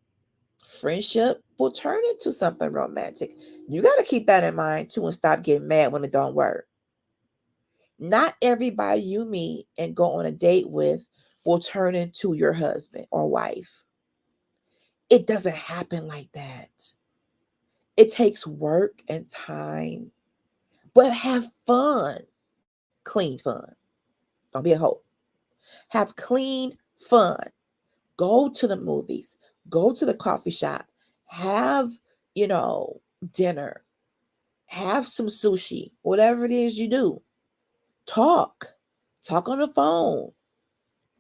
friendship will turn into something romantic. You got to keep that in mind too and stop getting mad when it don't work. Not everybody you meet and go on a date with will turn into your husband or wife. It doesn't happen like that. It takes work and time, but have fun. Clean fun. Don't be a hoe. Have clean fun. Go to the movies, go to the coffee shop, have, dinner, have some sushi, whatever it is you do. Talk. Talk on the phone.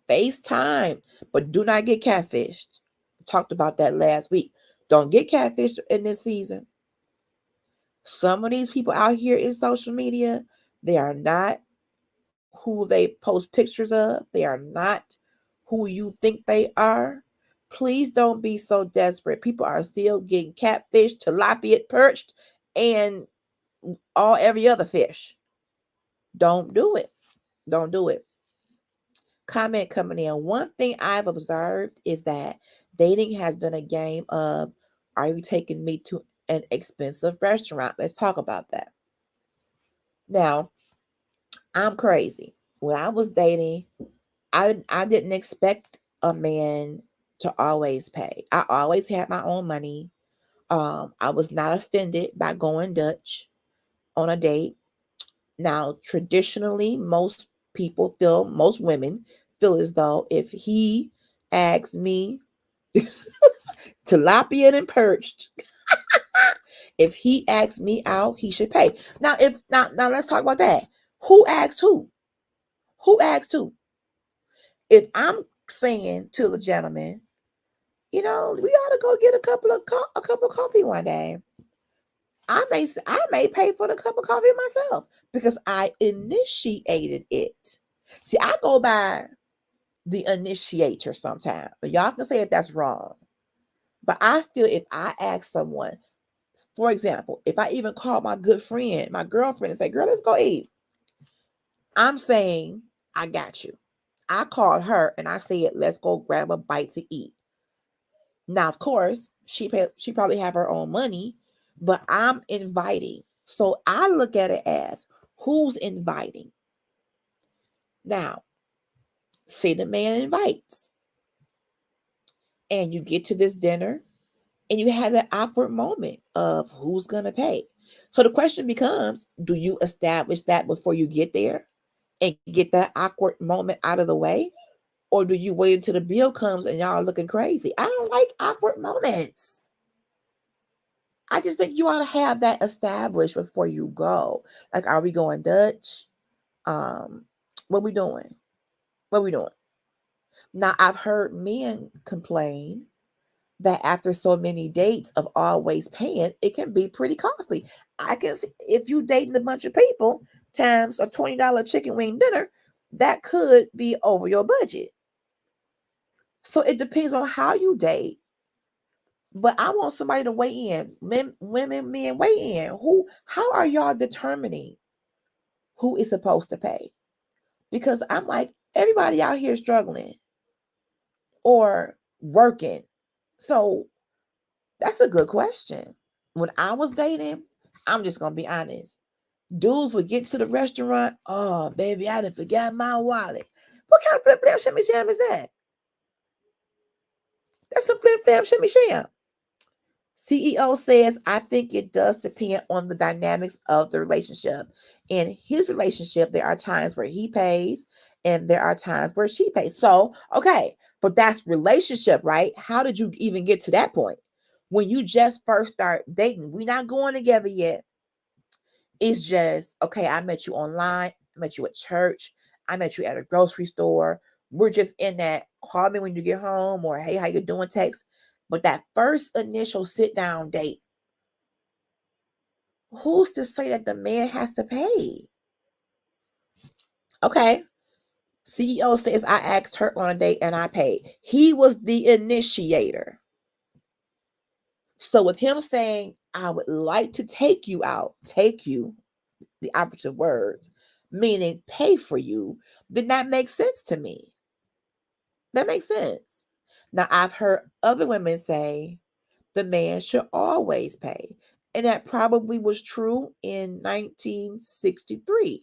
FaceTime, but do not get catfished. Talked about that last week. Don't get catfished in this season. Some of these people out here in social media, they are not who they post pictures of. They are not who you think they are. Please don't be so desperate. People are still getting catfish, tilapia, perched, and every other fish. Don't do it. Don't do it. Comment coming in. One thing I've observed is that dating has been a game of, are you taking me to an expensive restaurant? Let's talk about that. Now, I'm crazy. When I was dating, I didn't expect a man to always pay. I always had my own money. I was not offended by going Dutch on a date. Now, traditionally, most women feel as though if he asks me tilapia and perched, if he asks me out, he should pay. Now, now let's talk about that. Who asked who? Who asked who? If I'm saying to the gentleman, we ought to go get a cup of coffee one day. I may pay for the cup of coffee myself because I initiated it. See, I go by the initiator sometimes, but y'all can say if that's wrong. But I feel if I ask someone, for example, if I even call my good friend, my girlfriend, and say, "Girl, let's go eat," I'm saying, "I got you." I called her and I said, "Let's go grab a bite to eat." Now, of course, she probably have her own money, but I'm inviting. So I look at it as, who's inviting? Now, say the man invites, and you get to this dinner, and you have that awkward moment of who's gonna pay. So the question becomes, do you establish that before you get there and get that awkward moment out of the way? Or do you wait until the bill comes and y'all are looking crazy? I don't like awkward moments. I just think you ought to have that established before you go. Like, are we going Dutch? What we doing? What we doing? Now, I've heard men complain that after so many dates of always paying, it can be pretty costly. I can see if you dating a bunch of people times a $20 chicken wing dinner, that could be over your budget. So it depends on how you date. But I want somebody to weigh in. Men, women, men, weigh in. How are y'all determining who is supposed to pay? Because I'm like, everybody out here struggling or working. So that's a good question. When I was dating, I'm just gonna be honest. Dudes would get to the restaurant. Oh, baby, I done forgot my wallet. What kind of flip flap shimmy sham is that? That's a flip flap shimmy sham. CEO says, I think it does depend on the dynamics of the relationship. In his relationship, there are times where he pays and there are times where she pays. So, okay, but that's relationship, right? How did you even get to that point? When you just first start dating, we're not going together yet. It's just, okay, I met you online, I met you at church, I met you at a grocery store. We're just in that call me when you get home or hey, how you doing text. But that first initial sit down date, who's to say that the man has to pay? Okay. CEO says I asked her on a date and I paid. He was the initiator. So with him saying, I would like to take you out, take you, the operative words, meaning pay for you, then that makes sense to me. That makes sense. Now, I've heard other women say the man should always pay. And that probably was true in 1963.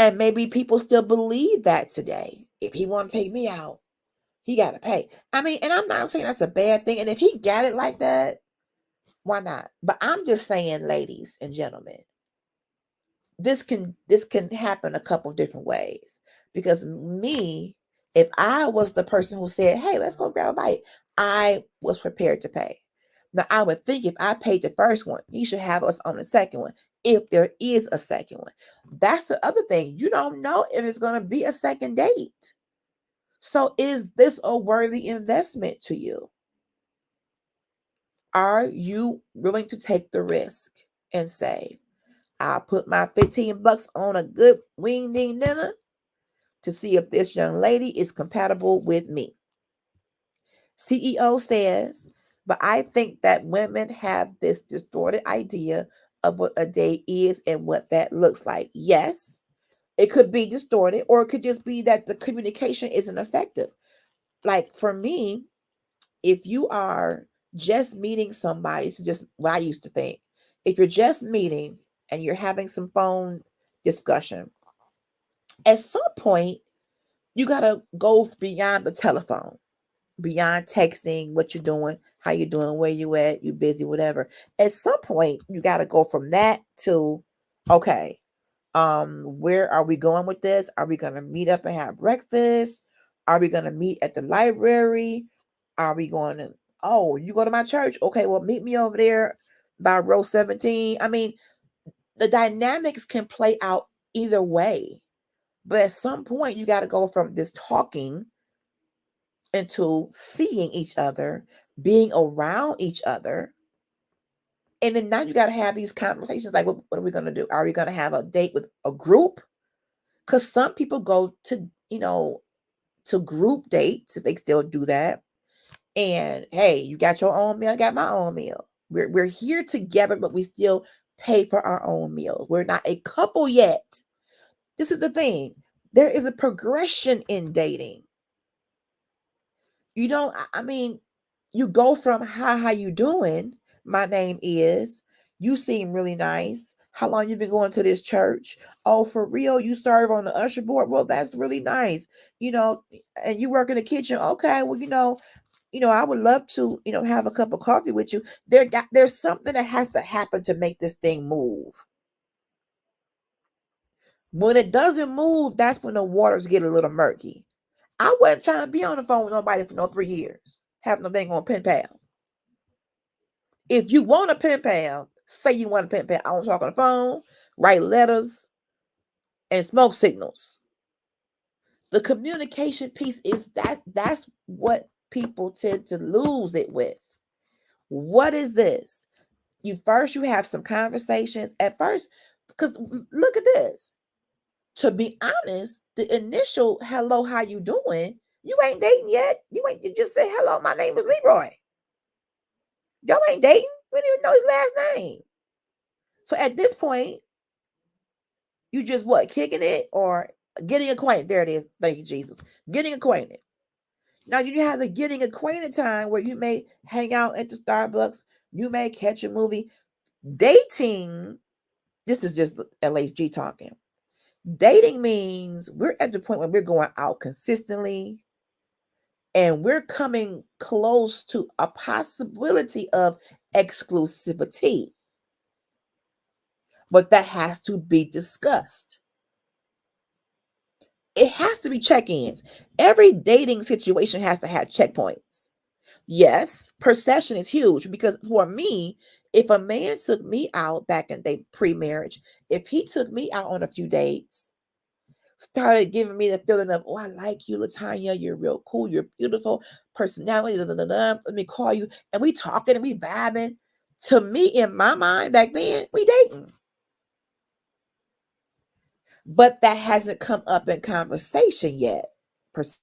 And maybe people still believe that today. If he want to take me out, he got to pay. I mean, and I'm not saying that's a bad thing. And if he got it like that, why not? But I'm just saying, ladies and gentlemen, this can happen a couple different ways. Because me, if I was the person who said, hey, let's go grab a bite, I was prepared to pay. Now, I would think if I paid the first one, he should have us on the second one, if there is a second one. That's the other thing. You don't know if it's going to be a second date. So is this a worthy investment to you? Are you willing to take the risk and say, I'll put my $15 on a good wing ding dinner to see if this young lady is compatible with me? CEO says, but I think that women have this distorted idea of what a date is and what that looks like. Yes, it could be distorted, or it could just be that the communication isn't effective. Like for me, if you are just meeting somebody, it's just what I used to think. If you're just meeting and you're having some phone discussion, at some point, you got to go beyond the telephone, beyond texting, what you're doing, how you doing, where you at, you busy, whatever. At some point, you got to go from that to, okay, where are we going with this? Are we going to meet up and have breakfast? Are we going to meet at the library? Are we going to, oh, you go to my church? Okay, well, meet me over there by row 17. I mean, the dynamics can play out either way. But at some point, you got to go from this talking into seeing each other, being around each other. And then now you got to have these conversations like, what are we going to do? Are we going to have a date with a group? Because some people go to, to group dates, if they still do that. And hey, you got your own meal, I got my own meal. We're here together, but we still pay for our own meals. We're not a couple yet. This is the thing. There is a progression in dating. You don't, I mean, you go from hi, how you doing? My name is, you seem really nice. How long you been going to this church? Oh, for real? You serve on the usher board? Well, that's really nice. And you work in the kitchen. Okay, well, I would love to, have a cup of coffee with you. There's something that has to happen to make this thing move. When it doesn't move, that's when the waters get a little murky. I wasn't trying to be on the phone with nobody for no 3 years. Have no thing on pen pal. If you want a pen pal, say you want a pen pal. I want to talk on the phone, write letters, and smoke signals. The communication piece is that's what people tend to lose it with. What is this? You have some conversations at first, because look at this. To be honest, the initial hello, how you doing? You ain't dating yet. You just say hello, my name is Leroy. Y'all ain't dating. We didn't even know his last name. So at this point, you just what? Kicking it or getting acquainted. There it is. Thank you, Jesus. Getting acquainted. Now you have the getting acquainted time where you may hang out at the Starbucks. You may catch a movie. Dating, this is just LHG talking. Dating means we're at the point where we're going out consistently and we're coming close to a possibility of exclusivity. But that has to be discussed. It has to be check-ins. Every dating situation has to have checkpoints. Yes, perception is huge because for me, if a man took me out back in the pre-marriage, if he took me out on a few dates, started giving me the feeling of, oh, I like you, Latanya, you're real cool, you're beautiful, personality, let me call you, and we talking and we vibing. To me, in my mind back then, we dating. but that hasn't come up in conversation yet. Perception.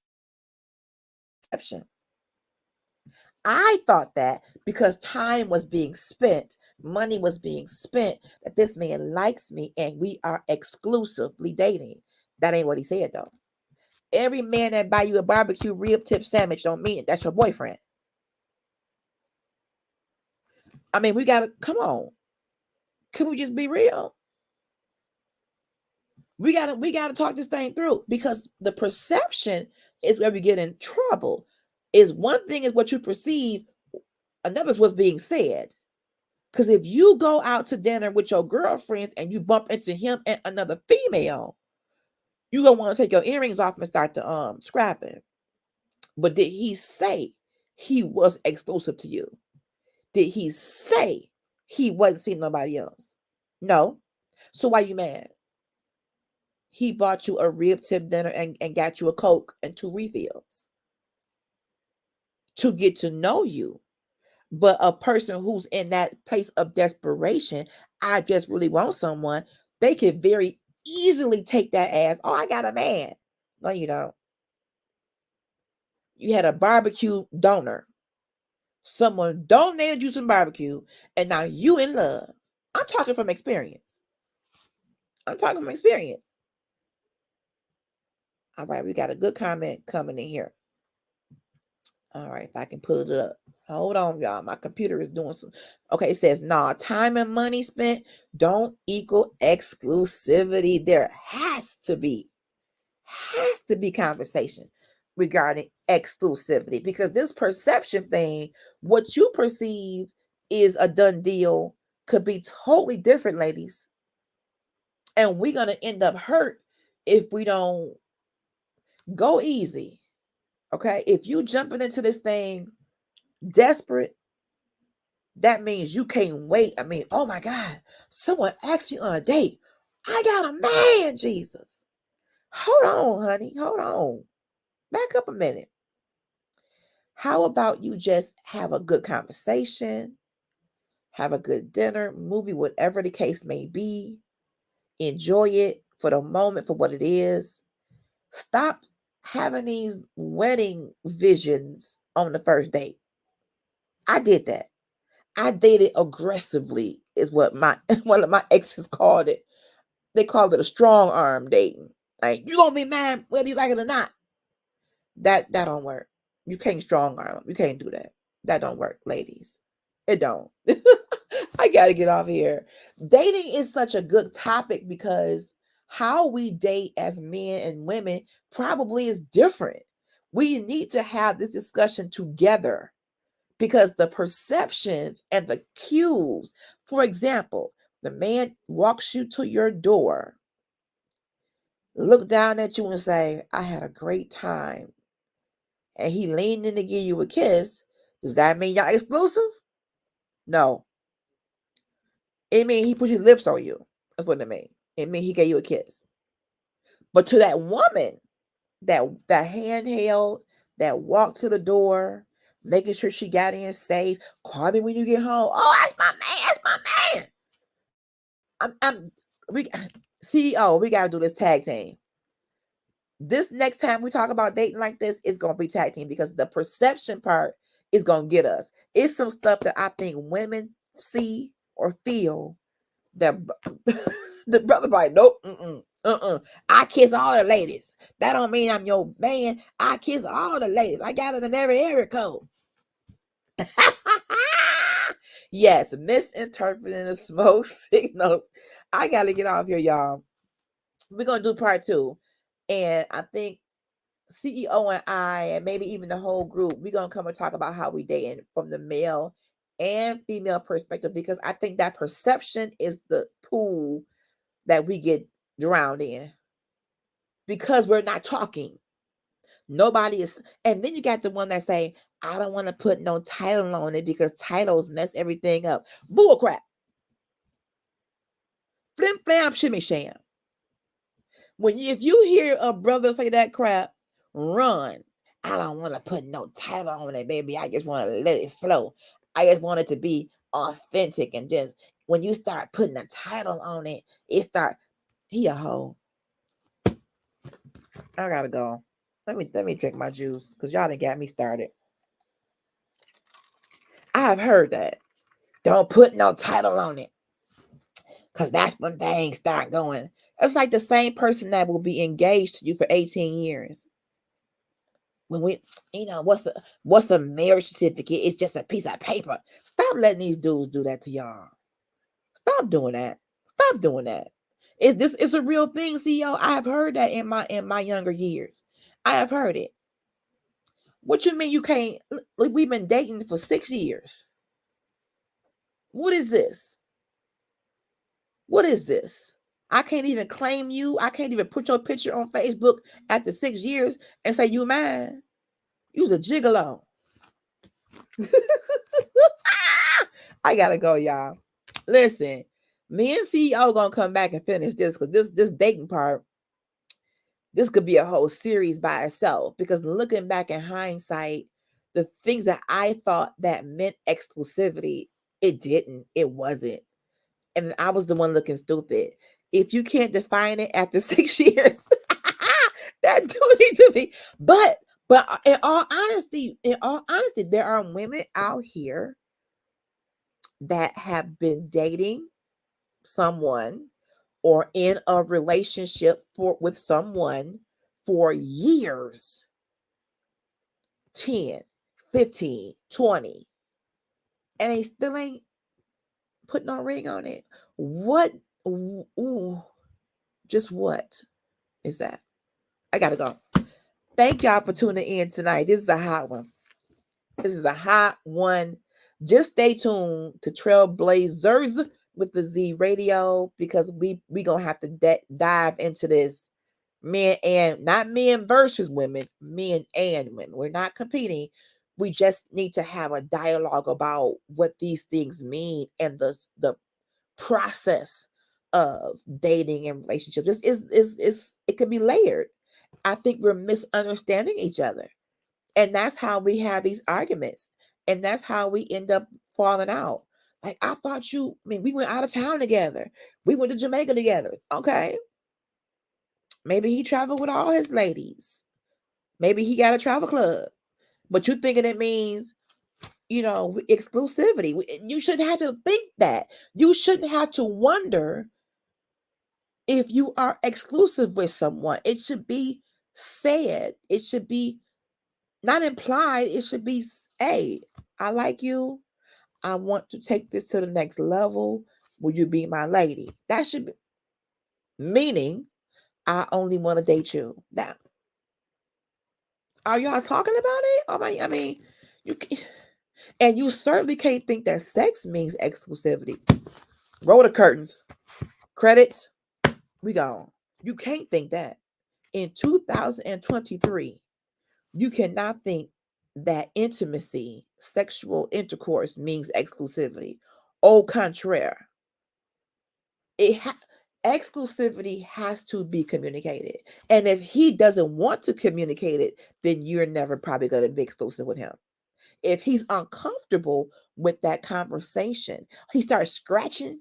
I thought that because time was being spent, money was being spent, that this man likes me and we are exclusively dating. That ain't what he said though. Every man that buy you a barbecue rib tip sandwich don't mean that's your boyfriend. I mean, we gotta come on. Can we just be real? We gotta talk this thing through, because the perception is where we get in trouble. Is one thing is what you perceive, another is what's being said. Because if you go out to dinner with your girlfriends and you bump into him and another female, you gonna want to take your earrings off and start to scrapping. But did he say he was exclusive to you? Did he say he wasn't seeing nobody else? No. So why you mad? He bought you a rib tip dinner and got you a Coke and 2 refills to get to know you. But a person who's in that place of desperation, I just really want someone, they could very easily take that as, oh, I got a man. No, you don't. You had a barbecue donor. Someone donated you some barbecue, and now you in love. I'm talking from experience. All right, we got a good comment coming in here. All right, if I can pull it up. Hold on, y'all. My computer is doing some. Okay, it says, nah, time and money spent don't equal exclusivity. There has to be conversation regarding exclusivity, because this perception thing, what you perceive is a done deal, could be totally different, ladies. And we're going to end up hurt if we don't go easy. Okay, if you jumping into this thing desperate, that means you can't wait. I mean, oh my God, someone asked you on a date. I got a man, Jesus. Hold on, honey. Hold on. Back up a minute. How about you just have a good conversation, have a good dinner, movie, whatever the case may be. Enjoy it for the moment for what it is. Stop having these wedding visions on the first date. I did that. I dated aggressively, is what one of my exes called it. They called it a strong arm dating. Like, you gonna be mad whether you like it or not. That don't work. You can't strong arm. You can't do that. That don't work, ladies. It don't. I gotta get off here. Dating is such a good topic because how we date as men and women probably is different. We need to have this discussion together, because the perceptions and the cues, for example, the man walks you to your door, look down at you and say, I had a great time, and he leaned in to give you a kiss, does that mean y'all exclusive? No. It means he put his lips on you. That's what it means. It means he gave you a kiss. But to that woman, that handheld, that walked to the door, making sure she got in safe, call me when you get home. Oh, that's my man. That's my man. We CEO, we gotta do this tag team. This next time we talk about dating like this, it's gonna be tag team, because the perception part is gonna get us. It's some stuff that I think women see or feel that the brother like, nope, I kiss all the ladies. That don't mean I'm your man. I kiss all the ladies. I got it in every area code. Yes, misinterpreting the smoke signals. I gotta get off here, y'all. We're gonna do part 2, and I think CEO and I, and maybe even the whole group, we're gonna come and talk about how we dating from the male and female perspective, because I think that perception is the pool that we get drowned in, because we're not talking. Nobody is. And then you got the one that say, I don't want to put no title on it because titles mess everything up. Bull crap. Flim flam shimmy sham. If you hear a brother say that crap, run. I don't want to put no title on it, baby. I just want to let it flow. I just want it to be authentic, and just when you start putting a title on it, he a hoe. I gotta go. Let me drink my juice because y'all done got me started. I've heard that. Don't put no title on it. Because that's when things start going. It's like the same person that will be engaged to you for 18 years. When we, what's a marriage certificate? It's just a piece of paper. Stop letting these dudes do that to y'all. Stop doing that. Stop doing that. It's a real thing, CEO. I have heard that in my younger years. I have heard it. What you mean you can't? Like, we've been dating for 6 years. What is this? What is this? I can't even claim you. I can't even put your picture on Facebook after 6 years and say you mine. You's a gigolo. I gotta go, y'all. Listen, me and CEO gonna come back and finish this because this dating part, this could be a whole series by itself. Because looking back in hindsight, the things that I thought that meant exclusivity, it didn't. It wasn't. And I was the one looking stupid. If you can't define it after 6 years, that do need to be. But in all honesty, there are women out here that have been dating someone or in a relationship with someone for years, 10, 15, 20, and they still ain't put no ring on it. What? Ooh, just what is that? I gotta go. Thank y'all for tuning in tonight. This is a hot one. This is a hot one. Just stay tuned to Trailblazers with the Z Radio because we gonna have to dive into this. Men and not men versus women, men and women. We're not competing. We just need to have a dialogue about what these things mean and the process of dating and relationships. This is it can be layered. I think we're misunderstanding each other. And that's how we have these arguments. And that's how we end up falling out. Like, I thought we went out of town together. We went to Jamaica together. Okay. Maybe he traveled with all his ladies. Maybe he got a travel club. But you thinking it means, exclusivity. You shouldn't have to think that. You shouldn't have to wonder if you are exclusive with someone. It should be said. It should be not implied. It should be, hey, I like you. I want to take this to the next level. Will you be my lady? That should be meaning I only want to date you. Now, are y'all talking about it? I mean, and you certainly can't think that sex means exclusivity. Roll the curtains. Credits. We gone. You can't think that. In 2023, you cannot think that intimacy, sexual intercourse means exclusivity. Au contraire. Exclusivity has to be communicated. And if he doesn't want to communicate it, then you're never probably going to be exclusive with him. If he's uncomfortable with that conversation, he starts scratching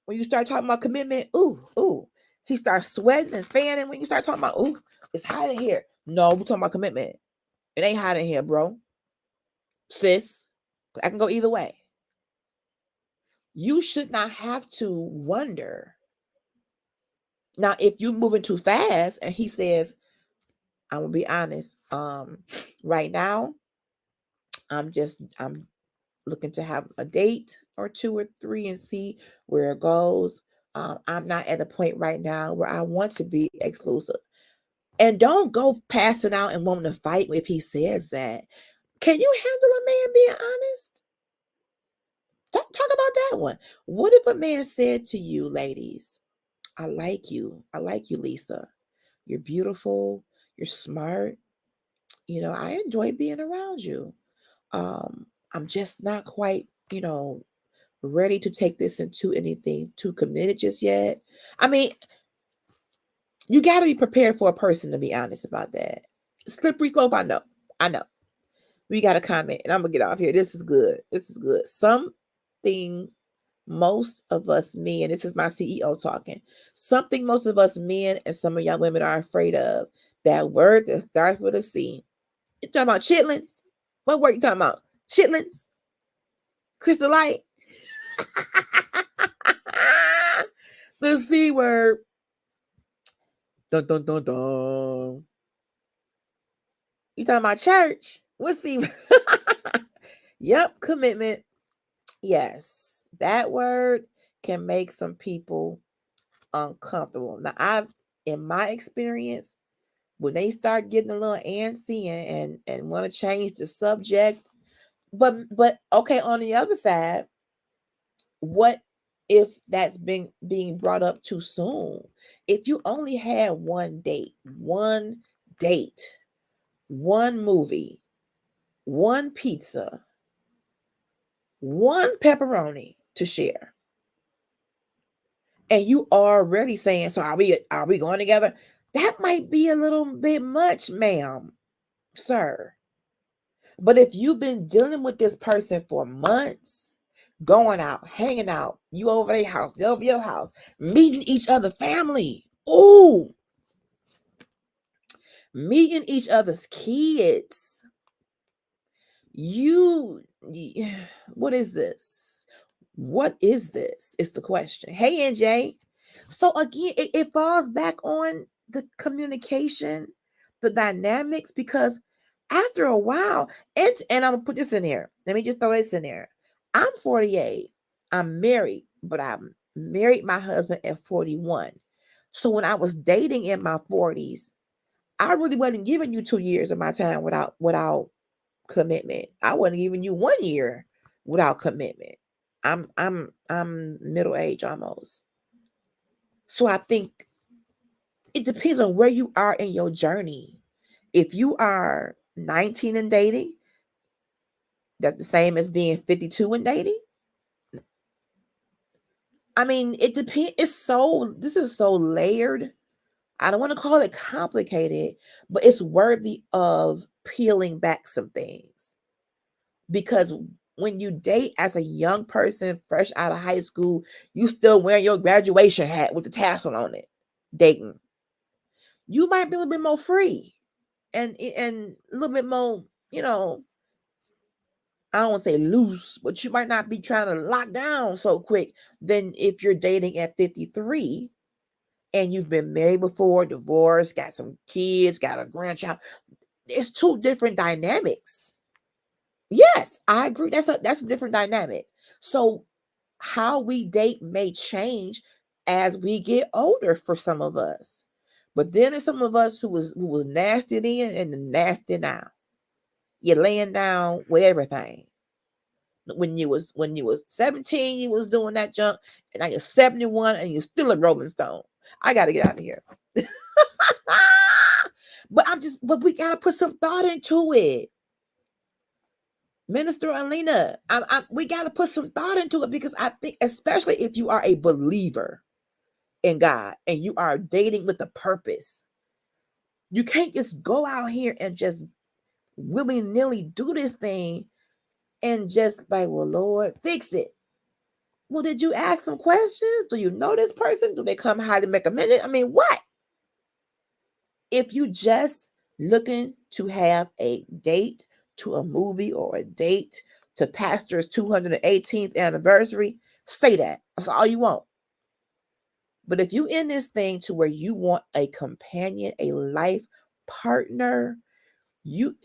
when you start talking about commitment. Ooh. He starts sweating and fanning when you start talking about, ooh, it's hot in here. No, we're talking about commitment. It ain't hot in here, bro. Sis, I can go either way. You should not have to wonder. Now, if you're moving too fast and he says, I'm gonna be honest, right now, I'm looking to have a date or 2 or 3 and see where it goes. I'm not at a point right now where I want to be exclusive. And don't go passing out and wanting to fight if he says that. Can you handle a man being honest? Talk about that one. What if a man said to you, ladies, I like you. I like you, Lisa. You're beautiful. You're smart. I enjoy being around you. I'm just not quite, ready to take this into anything too committed just yet. I mean, you got to be prepared for a person to be honest about that. Slippery slope, I know. We got a comment, and I'm going to get off here. This is good. Something most of us men, this is my CEO talking, something most of us men and some of y'all women are afraid of. That word that starts with a C. You talking about chitlins? What word you talking about? Chitlins? Crystal Light? The C word. Dun dun dun dun. You talking about church? What's C? Yep, commitment. Yes, that word can make some people uncomfortable. Now, in my experience, when they start getting a little antsy and want to change the subject, but okay, on the other side, what if that's being brought up too soon? If you only had one date, one movie, one pizza, one pepperoni to share, and you already saying, so are we going together? That might be a little bit much, ma'am, sir. But if you've been dealing with this person for months, going out, hanging out, you over their house, they over your house, meeting each other family. Ooh, meeting each other's kids. What is this? What is this? Is the question. Hey, NJ. So again, it falls back on the communication, the dynamics, because after a while, and I'm gonna put this in here. Let me just throw this in there. I'm 48. I'm married, but I married my husband at 41. So when I was dating in my 40s, I really wasn't giving you 2 years of my time without commitment. I wasn't giving you 1 year without commitment. I'm middle age almost. So I think it depends on where you are in your journey. If you are 19 and dating, that's the same as being 52 and dating. I mean, it depends. This is so layered. I don't want to call it complicated, but it's worthy of peeling back some things. Because when you date as a young person, fresh out of high school, you still wearing your graduation hat with the tassel on it, dating. You might be a little bit more free and a little bit more, I don't want to say loose, but you might not be trying to lock down so quick than if you're dating at 53 and you've been married before, divorced, got some kids, got a grandchild. It's two different dynamics. Yes, I agree. That's a different dynamic. So how we date may change as we get older for some of us. But then there's some of us who was nasty then and nasty now. You're laying down with everything. When you was 17, you was doing that junk, and now you're 71 and you're still a Rolling Stone. I gotta get out of here. But we gotta put some thought into it. Minister Alina, we got to put some thought into it, because I think, especially if you are a believer in God and you are dating with a purpose, you can't just go out here and just willy-nilly do this thing and just like, well, Lord, fix it. Well, did you ask some questions? Do you know this person? Do they come highly recommended? I mean, what? If you just looking to have a date to a movie or a date to pastor's 218th anniversary, say that. That's all you want. But if you in this thing to where you want a companion, a life partner, you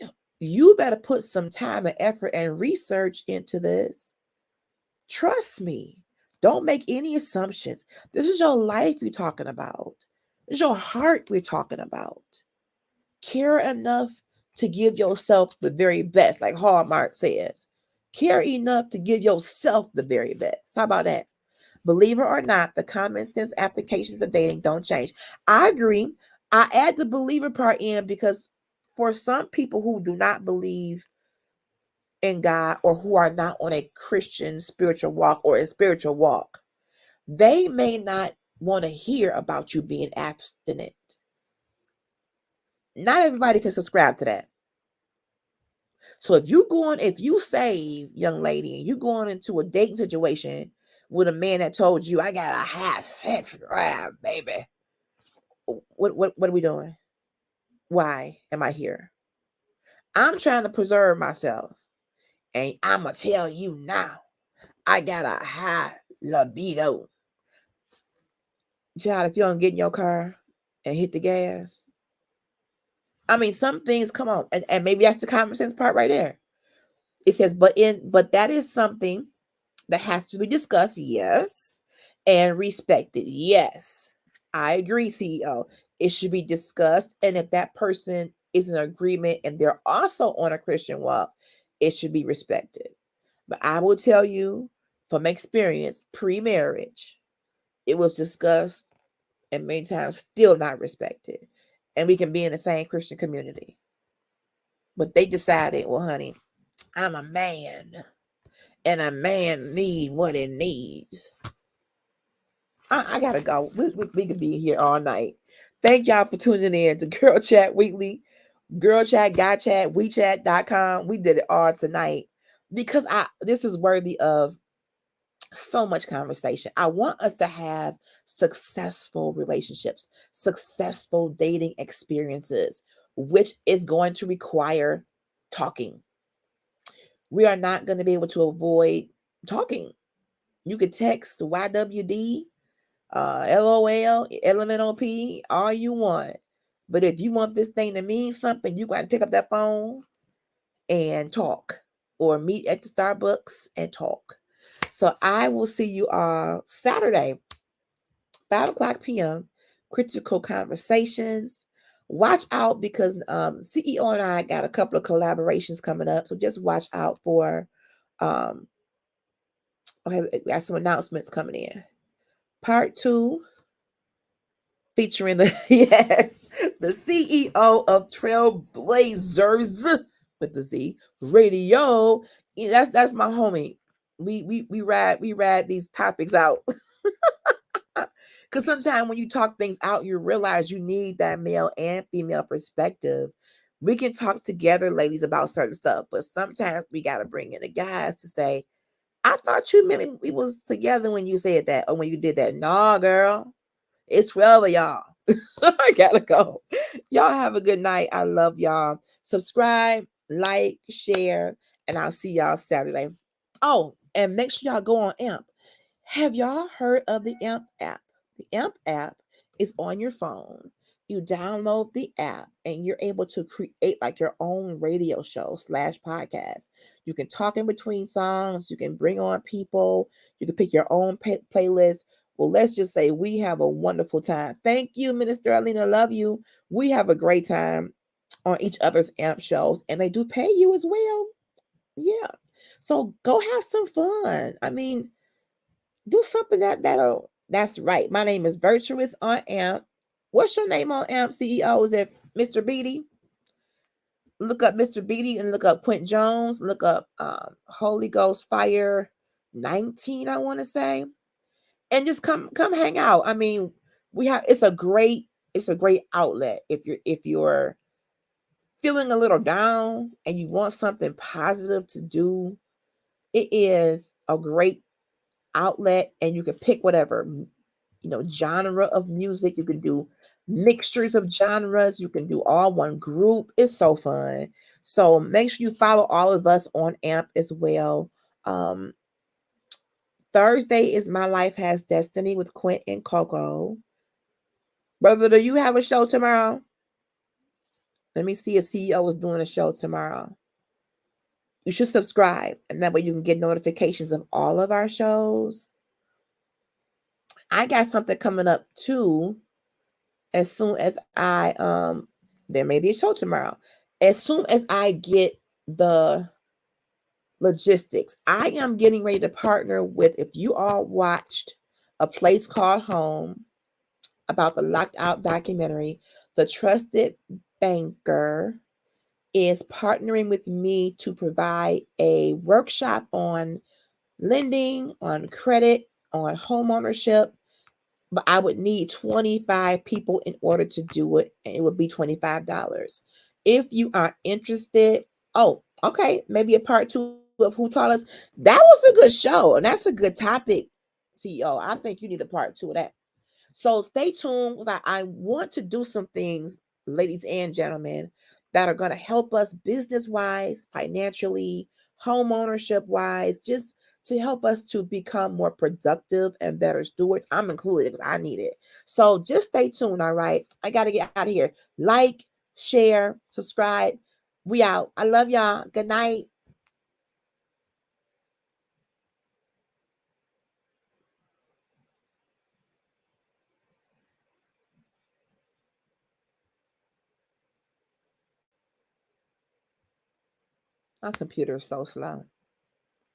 better put some time and effort and research into this. Trust me. Don't make any assumptions. This is your life we're talking about. This is your heart we're talking about. Care enough to give yourself the very best, like Hallmark says. Care enough to give yourself the very best. How about that? Believe it or not, the common sense applications of dating don't change. I agree. I add the believer part in because for some people who do not believe in God or who are not on a Christian spiritual walk or a spiritual walk, they may not want to hear about you being abstinent. Not everybody can subscribe to that. So if you save, young lady, and you going into a dating situation with a man that told you, I got a high sex drive, baby, what are we doing? why am I here? I'm trying to preserve myself. And I'm going to tell you now, I got a high libido. Child, if you don't get in your car and hit the gas, I mean, some things come on, and maybe that's the common sense part right there. It says, but that is something that has to be discussed, yes, and respected, yes. I agree, CEO. It should be discussed, and if that person is in agreement and they're also on a Christian walk, it should be respected. But I will tell you from experience, pre-marriage, it was discussed and many times still not respected. And we can be in the same Christian community. But they decided, well, honey, I'm a man. And a man need what it needs. I gotta go. We could be here all night. Thank y'all for tuning in to Girl Chat Weekly. Girl Chat, Guy Chat, WeChat.com. We did it all tonight because this is worthy of so much conversation. I want us to have successful relationships, successful dating experiences, which is going to require talking. We are not going to be able to avoid talking. You could text YWD, LOL, LMNOP, all you want. But if you want this thing to mean something, you got to pick up that phone and talk, or meet at the Starbucks and talk. So I will see you all Saturday, 5 o'clock p.m., Critical Conversations. Watch out because CEO and I got a couple of collaborations coming up. So just watch out for, okay, we got some announcements coming in. Part 2, featuring the CEO of Trailblazers with the Z Radio. That's my homie. We ride these topics out. Because sometimes when you talk things out, you realize you need that male and female perspective. We can talk together, ladies, about certain stuff, but sometimes we got to bring in the guys to say, I thought you meant we was together when you said that or when you did that. Nah, girl, it's 12 of y'all. I gotta go. Y'all have a good night. I love y'all. Subscribe, like, share, and I'll see y'all Saturday. Oh, and make sure y'all go on AMP. Have y'all heard of the AMP app? The AMP app is on your phone. You download the app and you're able to create like your own radio show / podcast. You can talk in between songs. You can bring on people. You can pick your own playlist. Well, let's just say we have a wonderful time. Thank you, Minister Alina. Love you. We have a great time on each other's AMP shows, and they do pay you as well. Yeah. So go have some fun. I mean, do something that's right. My name is Virtuous on AMP. What's your name on AMP, CEO? Is it Mr. Beatty? Look up Mr. Beatty and look up Quint Jones. Look up Holy Ghost Fire 19, I want to say. And just come hang out. I mean, it's a great outlet if you're feeling a little down and you want something positive to do. It is a great outlet, and you can pick whatever genre of music. You can do mixtures of genres. You can do all one group. It's so fun. So make sure you follow all of us on AMP as well. Thursday is My Life Has Destiny with Quint and Coco. Brother, do you have a show tomorrow? Let me see if CEO is doing a show tomorrow. You should subscribe, and that way you can get notifications of all of our shows. I got something coming up too. As soon as there may be a show tomorrow. As soon as I get the logistics, I am getting ready to partner with, if you all watched A Place Called Home about the Locked Out documentary, the Trusted Banker is partnering with me to provide a workshop on lending, on credit, on home ownership. But I would need 25 people in order to do it, and it would be $25. If you are interested, maybe a part 2 of Who Taught Us. That was a good show, and that's a good topic, CEO. I think you need a part 2 of that. So stay tuned. I want to do some things ladies and gentlemen, that are going to help us business wise, financially, home ownership wise, just to help us to become more productive and better stewards. I'm included because I need it. So just stay tuned. All right. I got to get out of here. Like, share, subscribe. We out. I love y'all. Good night. My computer is so slow.